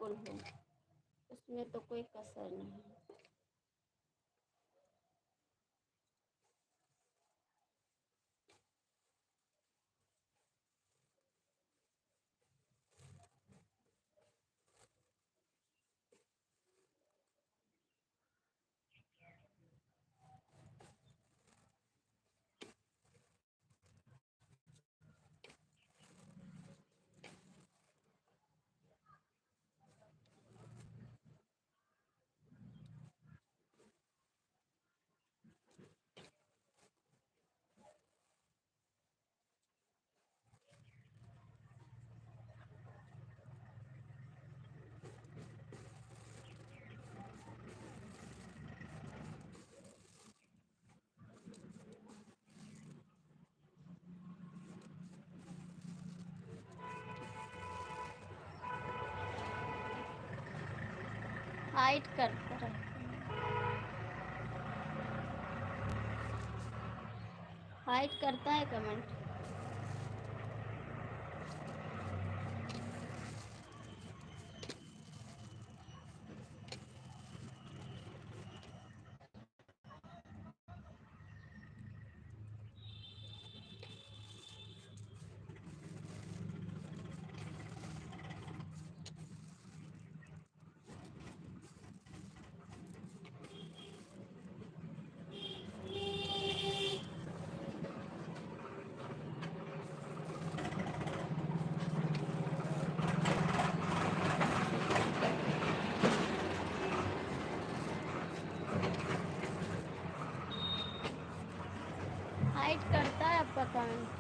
कौन हो, उसमें तो कोई कसर नहीं। हाइड करता रहता है, हाइड करता है कमेंट। हाइड करता है आपका कमेंट।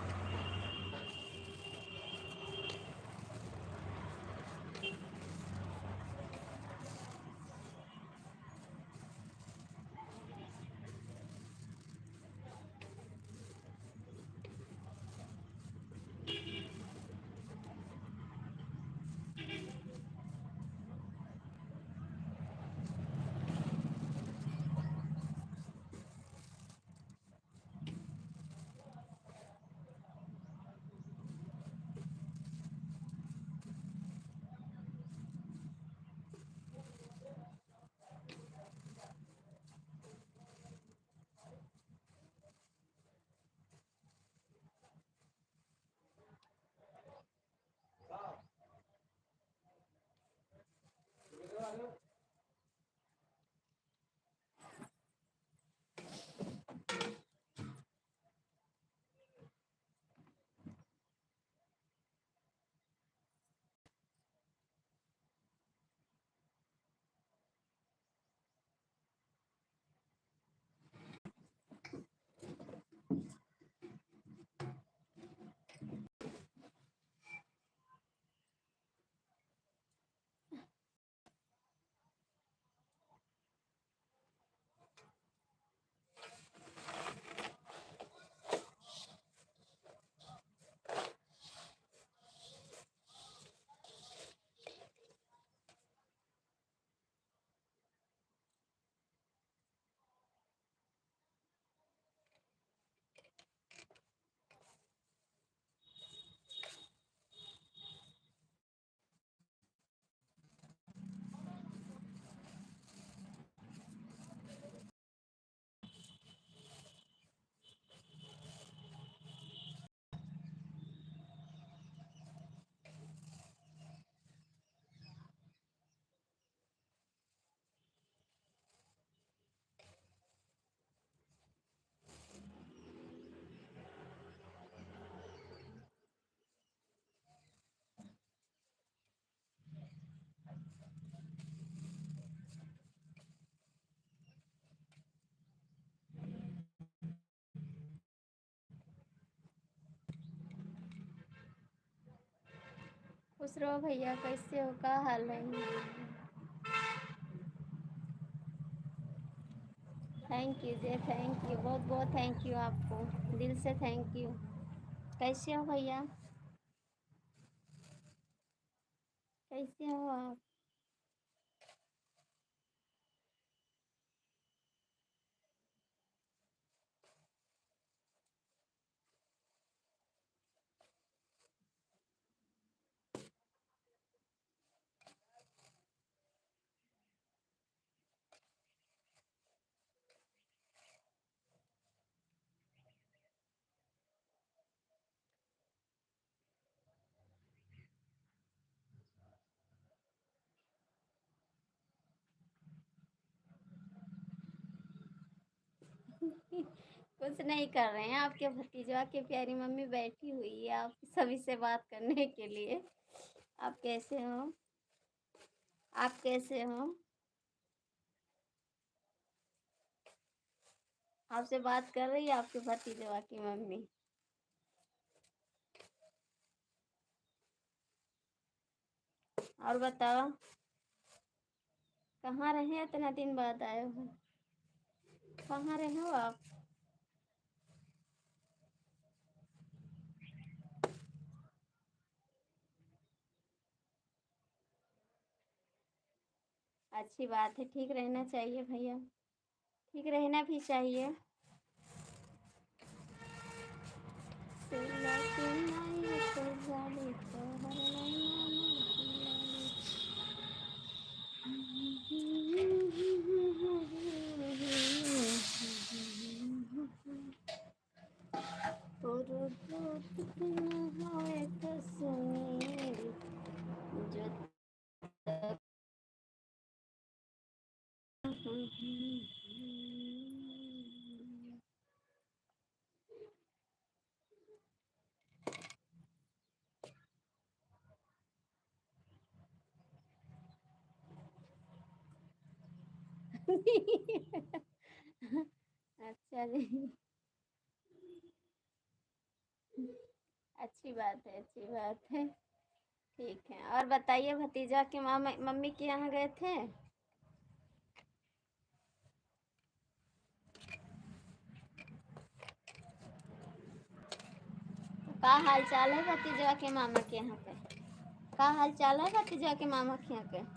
खुश रहो भैया, कैसे हो, क्या हाल है? थैंक यू जय, थैंक यू, बहुत बहुत थैंक यू आपको, दिल से थैंक यू। कैसे हो भैया, कैसे हो आप? कुछ नहीं कर रहे हैं, आपके भतीजा की प्यारी मम्मी बैठी हुई है आप सभी से बात करने के लिए। आप कैसे हो? आप कैसे हो? आपसे बात कर रही है आपके भतीजा की मम्मी। और बताओ, कहाँ रहे? इतना दिन बाद आए हो, कहाँ रहे हो आप? अच्छी बात है, ठीक रहना चाहिए भैया, ठीक रहना भी चाहिए। अच्छा जी, अच्छी बात है, अच्छी बात है। ठीक है, और बताइए, भतीजा के मामा मम्मी के यहाँ गए थे? का हाल चाल है भतीजा के मामा के यहाँ पे? का हाल चाल है भतीजा के मामा के यहाँ पे?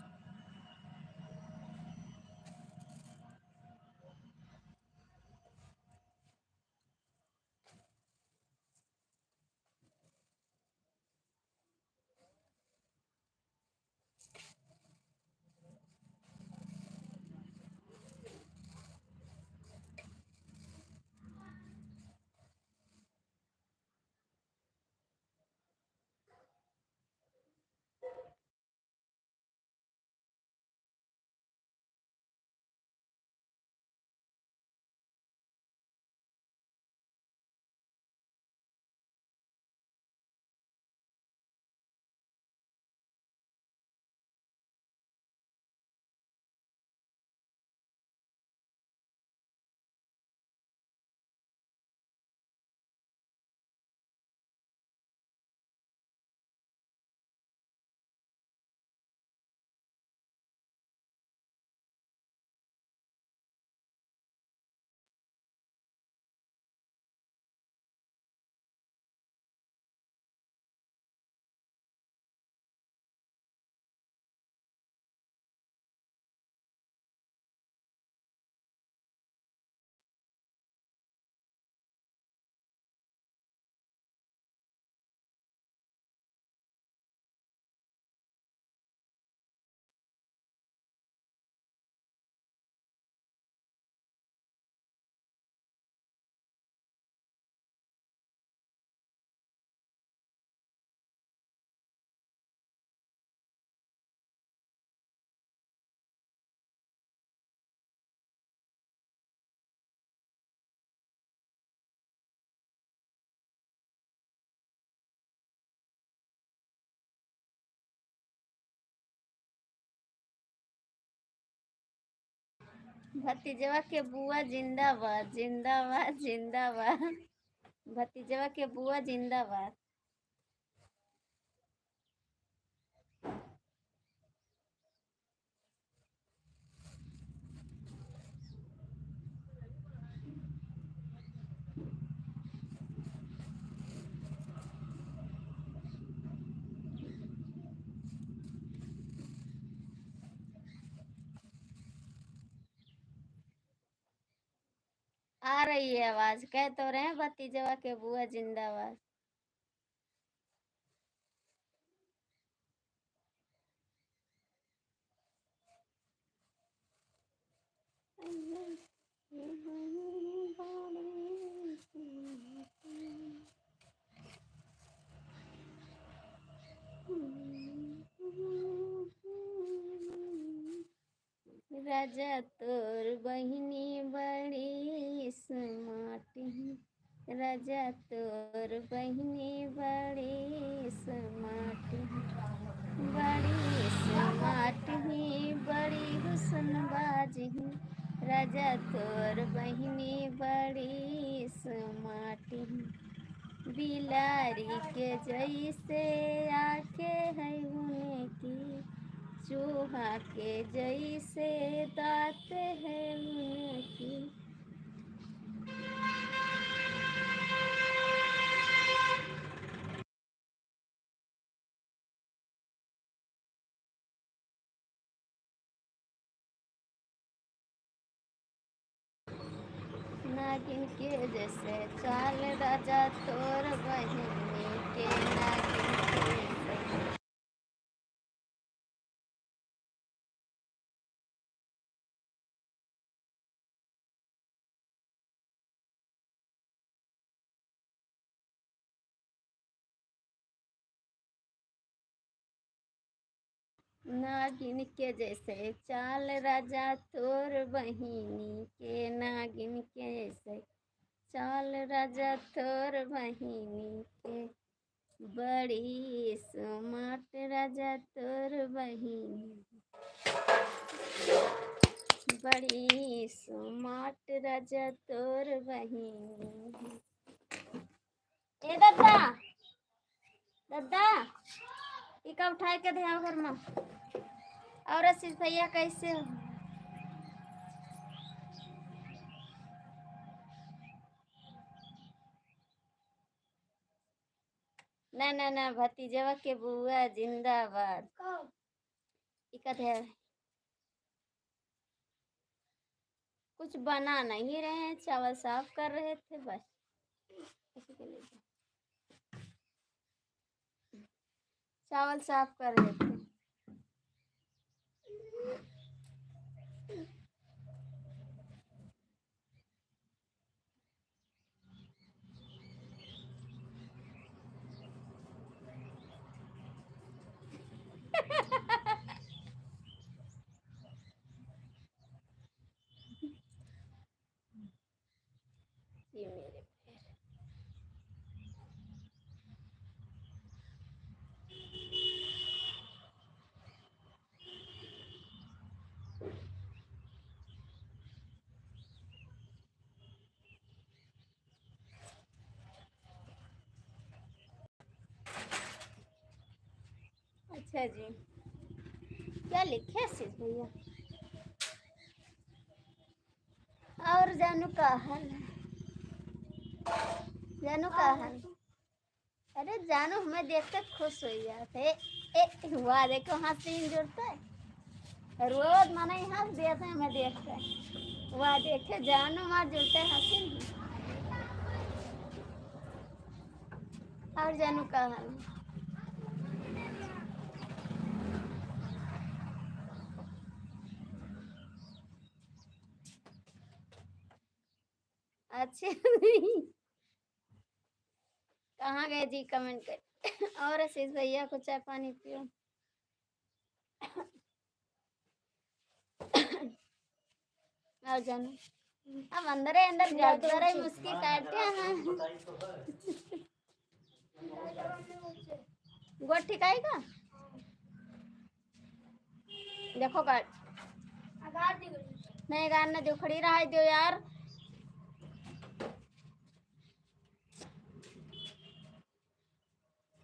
भतीजवा के बुआ जिंदाबाद, जिंदाबाद, जिंदाबाद। भतीजवा के बुआ जिंदाबाद। आ रही है आवाज, कह तो रहे हैं भतीजवा के बुआ जिंदाबाद। राजा तोर बहिनी बड़ी समाटी राजा तोर बहिनी बड़ी समाटी बड़ी समाटी बड़ी हुस्न बाजी राजा तोर बहिनी बड़ी समाटी बिलारी के जैसे आके है उनकी चूहा के जैसे दांत है उनकी। नागिन के जैसे चाल राजा तोर बहिनी के नागिन के जैसे। नागिन के जैसे चाल राजा तोर बहिनी के नागिन के जैसे चाल राजा तोर बहिनी के बड़ी स्मार्ट राजा तोर बहिनी बड़ी स्मार्ट राजा तोर बहिनी। ए दादा दादा इका उठाए के ध्यान घर में। और आशीष भैया कैसे हो? ना ना ना भतीजवा के बुआ जिंदाबाद। इका ध्यान कुछ बना नहीं रहे हैं, चावल साफ कर रहे थे बस। इसी के लिए चावल साफ कर रहे थे। ये मेरे अच्छा जी, क्या लिखे आशीष भैया? और जानू का हाल है? जानू का हाल? अरे जानू हमें देख कर खुश हो जाते। ए हुआ देखो हाथ सीन जुड़ता है रोज माना यहाँ दिया था हमें देख कर। वह देखे जानू मार जुड़ता है हसीन। और जानू का हाल? अच्छे नहीं कहाँ गए जी कमेंट कर। और आशीष भैया को चाय पानी पियो। और जानू अब अंदर अंदर ही मुस्की काटते हैं। गोट ठिकाई का देखो गाड़ नहीं गाड़ना जो खड़ी रहा दो यार।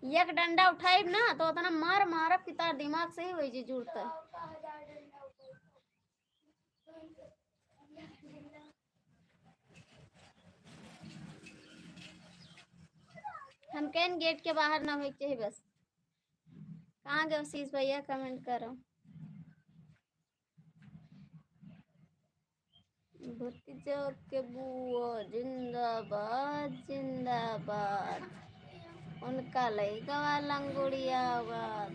एक डंडा उठाई ना तो उतना मार मार पिता दिमाग से ही वही जी जुड़ता है। हम कैन गेट के बाहर ना हो चाहिए बस। कहाँ गए आशीष भैया कमेंट करो। भतीजो के बुआ जिंदाबाद जिंदाबाद उनका लई गवा लंगुड़ियाबाद।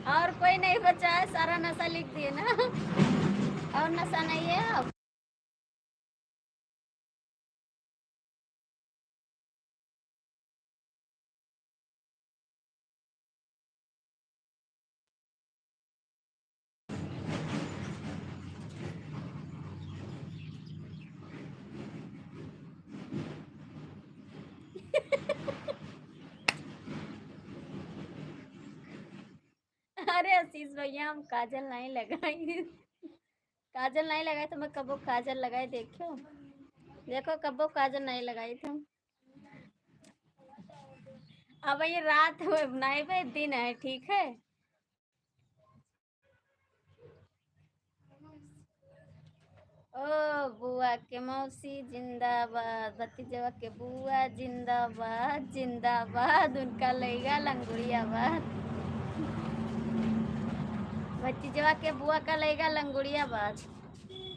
और कोई नहीं बचा है, सारा नशा लिख दिए ना। और नशा नहीं है अब? अरे आशीष भैया, हम काजल नहीं लगाई। काजल नहीं लगाई तो मैं कबो काजल लगाई देखो। देखो कबो काजल नहीं लगाई थी। अब ये रात हुए नहीं भाई, दिन है, ठीक है। ओ बुआ के मौसी जिंदाबाद, भतीजवा के बुआ जिंदाबाद जिंदाबाद, उनका लेगा लंगुड़ियाबाद। भतीजवा के बुआ का लेगा लंगुड़ियाबाद।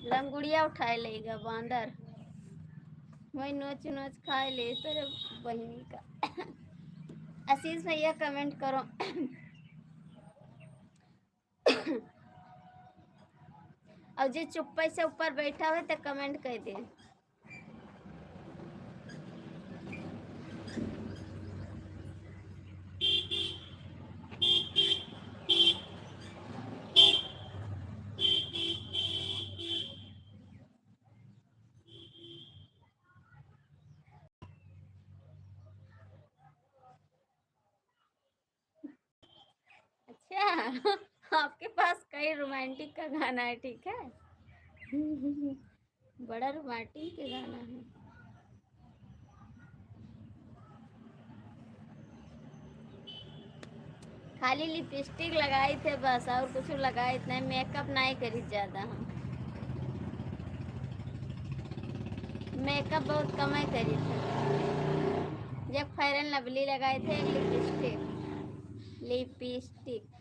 लंगुड़िया उठाए लेगा बांदर। वही नोच नोच खाए ले तेरे बहनी का। आशीष भैया कमेंट करो। और जो चुप्पे से ऊपर बैठा हुआ तो कमेंट कर दे। अच्छा। आपके पास कई रोमांटिक का गाना है, ठीक है। बड़ा रोमांटिक का गाना है। खाली लिपस्टिक लगाई थे बस, और कुछ लगाई नहीं, मेकअप नहीं करी ज्यादा हम। मेकअप बहुत कम ही करी थे। जब फेयर एंड लवली लगाए थे, लिपस्टिक लिपस्टिक।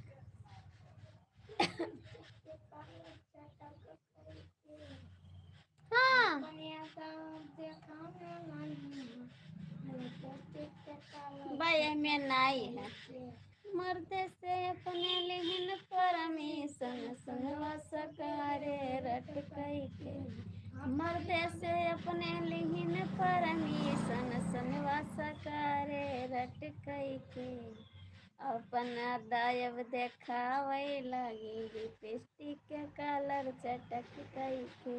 हाँ। भाई में नहीं है। मरते से अपने लिहिन परमिशन सुनवा सकारे रट कई के। मरते से अपने लिहिन परमिशन सुनवा सकारे रट कई के। अपन दायब देखावे लगी लिपस्टिक के कलर चटक कई के।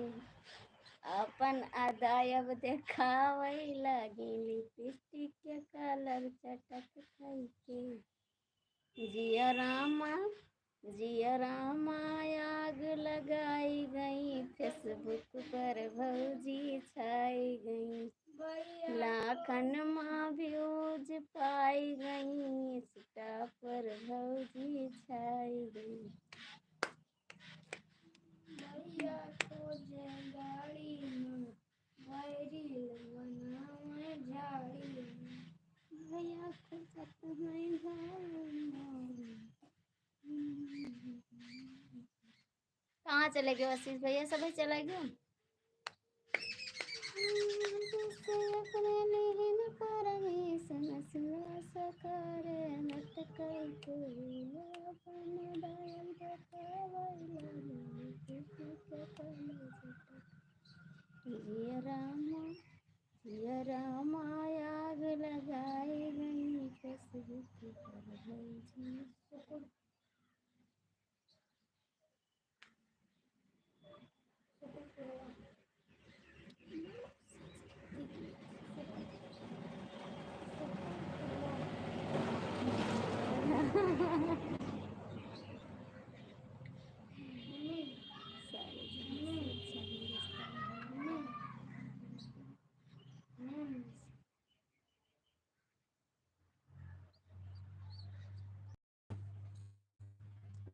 अपन अदायब देखावे लगी लिपस्टिक के कलर चटक कई के। जिया रामा जिया रामा, आग लगाई गई फेसबुक पर भौजी छाई गई। लाखन माँ व्यूज पाई गई, इंस्टा पर भौजी छाई गई। भैया खोजे गाड़ी में, वायरिल बनावे झाड़ी में। भैया खोजत नहीं गाड़ी में। कहाँ चले गए आशीष भैया, सभी चले गए। ये रामा ये रामा, आग लगाई गई फेसबुक पर भौजी।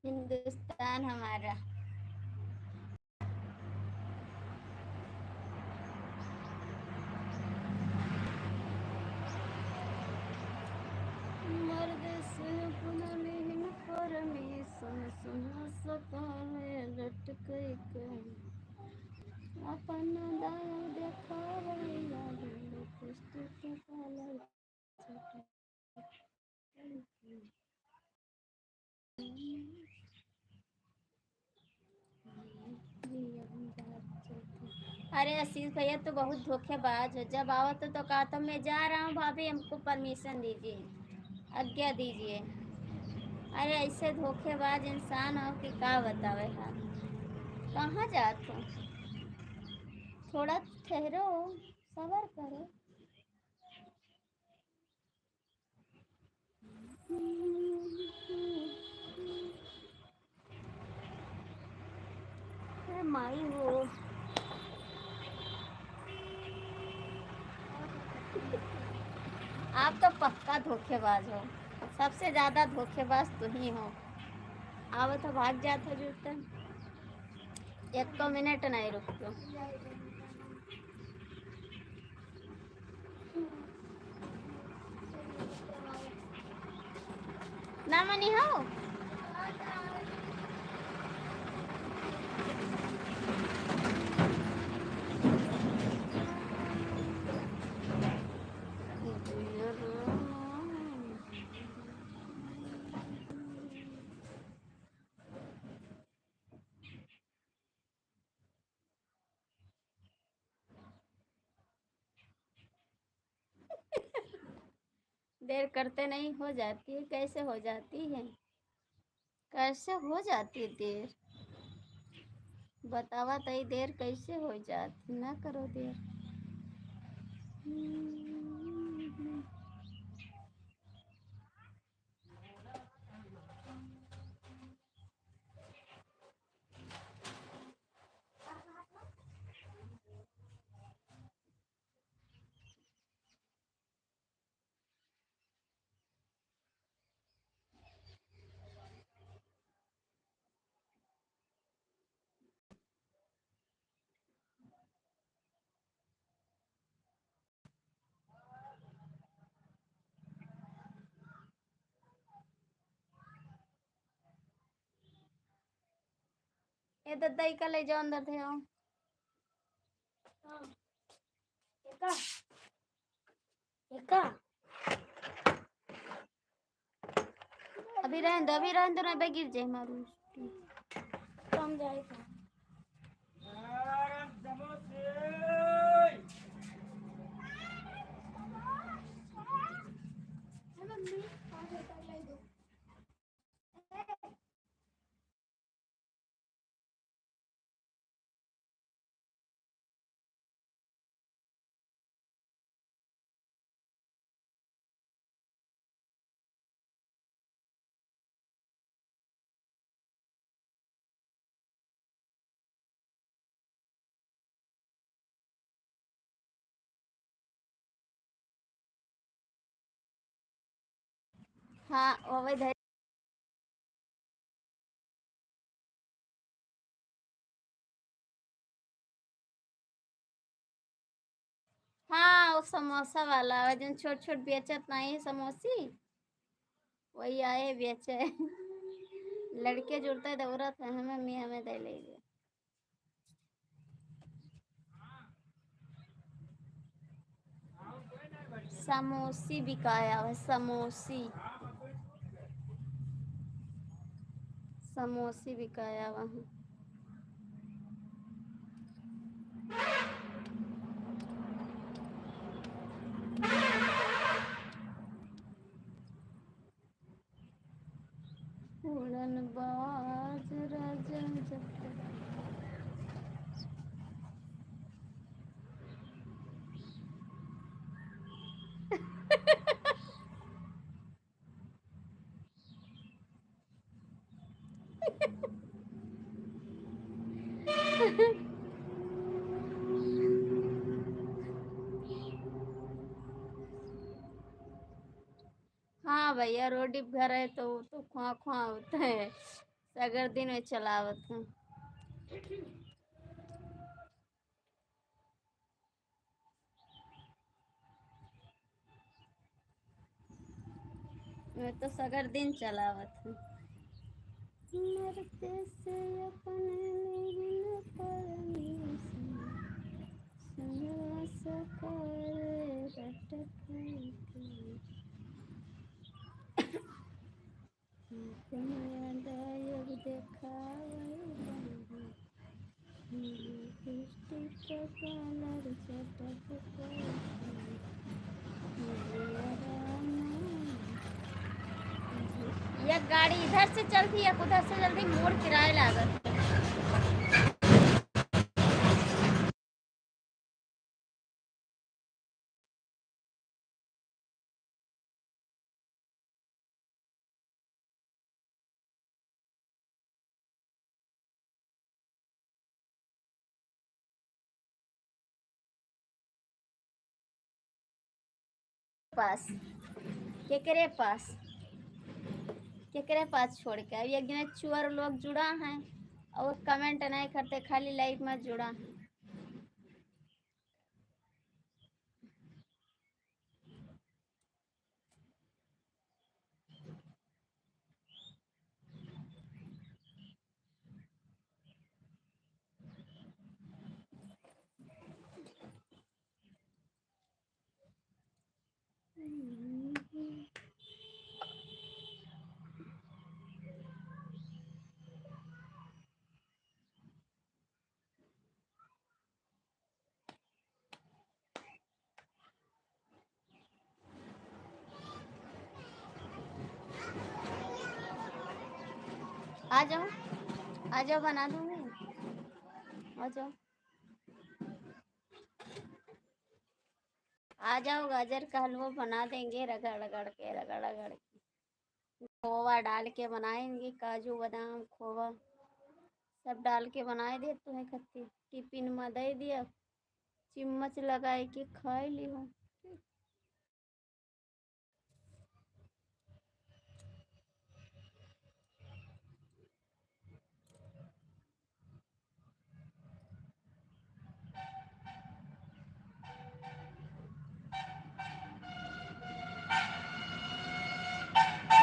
हिंदुस्तान हमारा। मर्द से पुनर्लिहिन परमेशन सुना सकारे लटकै के। अपन दाया देखावे लगी लिपस्टिक के कलर चटक के। अरे आशीष भैया तो बहुत धोखेबाज है। जब आओ तो कहा था मैं जा रहा हूँ भाभी, हमको परमिशन दीजिए, आज्ञा दीजिए। अरे ऐसे धोखेबाज इंसान हो कि का बतावे हाल। कहाँ जात हो? थोड़ा ठहरो, सबर करो। अरे माई हो। आप तो पक्का धोखेबाज हो, सबसे ज्यादा धोखेबाज तुम ही हो। आओ तो भाग जात हो जूते, एक तो मिनट नहीं रुकते। ना मनी हो। देर करते नहीं हो जाती है, कैसे हो जाती है, कैसे हो जाती है देर? बतावा तई देर कैसे हो जाती, ना करो देर। ये दद्दाई का ले जाओ अंदर थे आओ। एका एका अभी रहने दो, ना गिर जाए मारू। कम जाएगा। हाँ वो इधर। हाँ वो समोसा वाला वजन छोट छोट बेचत नहीं समोसी, वही आए बेचे। लड़के जुड़ते दौड़त है हमें, मी हमें दे लीजिए। समोसी बिकाया है, समोसी, समोसी बिकाया वहाँ। उड़न बाज राजन जब हाँ भैया रोडी घर है तो वो तो खुआ खुआ होता है, सगर दिन में चलावत है। मैं तो सगर दिन चलावत हूँ। मरते से अपने नहीं परमेशन, संग सकार रटक के। दायक देखावे बंधु, दृष्टि या गाड़ी इधर से चलती या उधर से चलती, मोड़ किराए लागत। पास केकरे पास केकरे पास छोड़ के अब एक दिन चुअर लोग जुड़ा हैं और कमेंट नहीं करते, खाली लाइव में जुड़ा। आ जाओ बना दूंगी, आ जाओ आ जाओ, गाजर का हलवा बना देंगे, रगड़ रगड़ के खोवा डाल के बनाएंगे, काजू बादाम खोवा सब डाल के बनाए दे तो है खत्ती टिफिन में दे दिया, चिम्मच लगाए के खाए ली हो।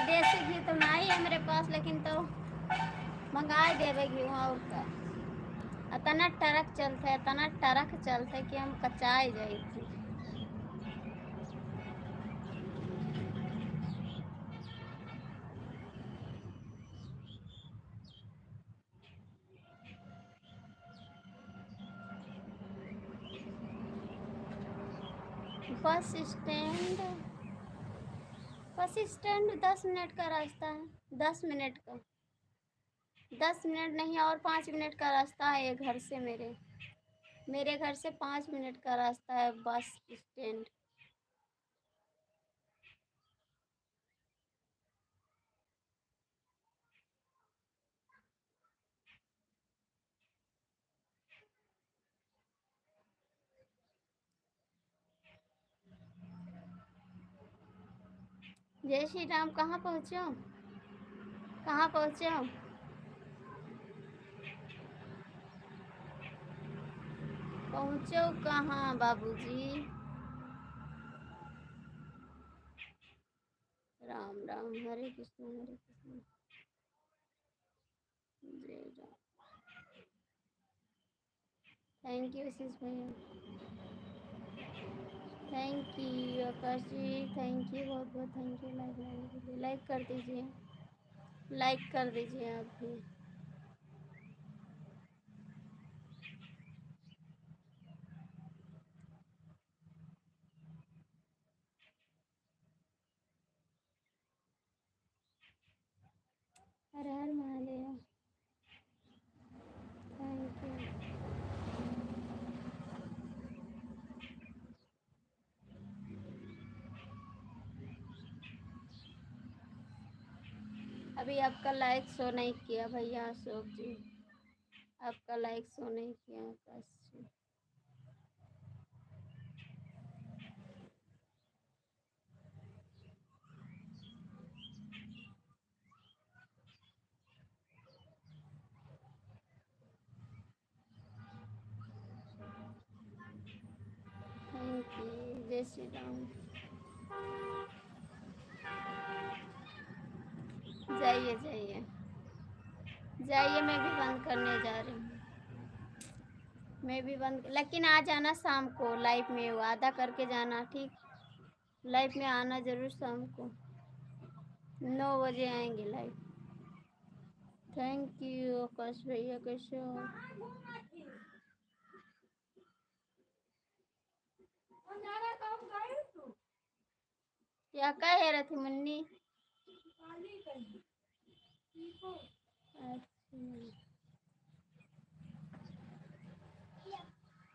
देसी घी तो नहीं है मेरे पास, लेकिन तो मंगाए देवे घी और का। इतना टरक चलते कि हम कचाए जाए थी। बस स्टैंड 10 मिनट का रास्ता है, 10 मिनट का, 10 मिनट नहीं और 5 मिनट का रास्ता है ये घर से, मेरे घर से 5 मिनट का रास्ता है बस स्टैंड। जय श्री राम। कहाँ पहुँचे हो? कहाँ पहुँचे हो? पहुँचे हो कहाँ बाबूजी? राम राम, हरे कृष्ण जय राम। थैंक यू शीश भैया, thank you Akash ji, thank you, बहुत बहुत थैंक यू। लाइक कर दीजिए, लाइक कर दीजिए आप भी। हर हर महादेव, थैंक यू। अभी आपका लाइक शो नहीं किया भैया अशोक जी, आपका लाइक शो नहीं किया आकाश जी। थैंक यू, जय श्री राम। जाइए जाइए जाइए, मैं भी बंद करने जा रही हूँ, मैं भी बंद, लेकिन आ जाना शाम को लाइव में, वादा करके जाना ठीक। लाइव में आना जरूर शाम को 9 बजे आएंगे लाइव। थैंक यू आकाश भैया, कैसे हो? क्या कह रही थी मुन्नी? ऐप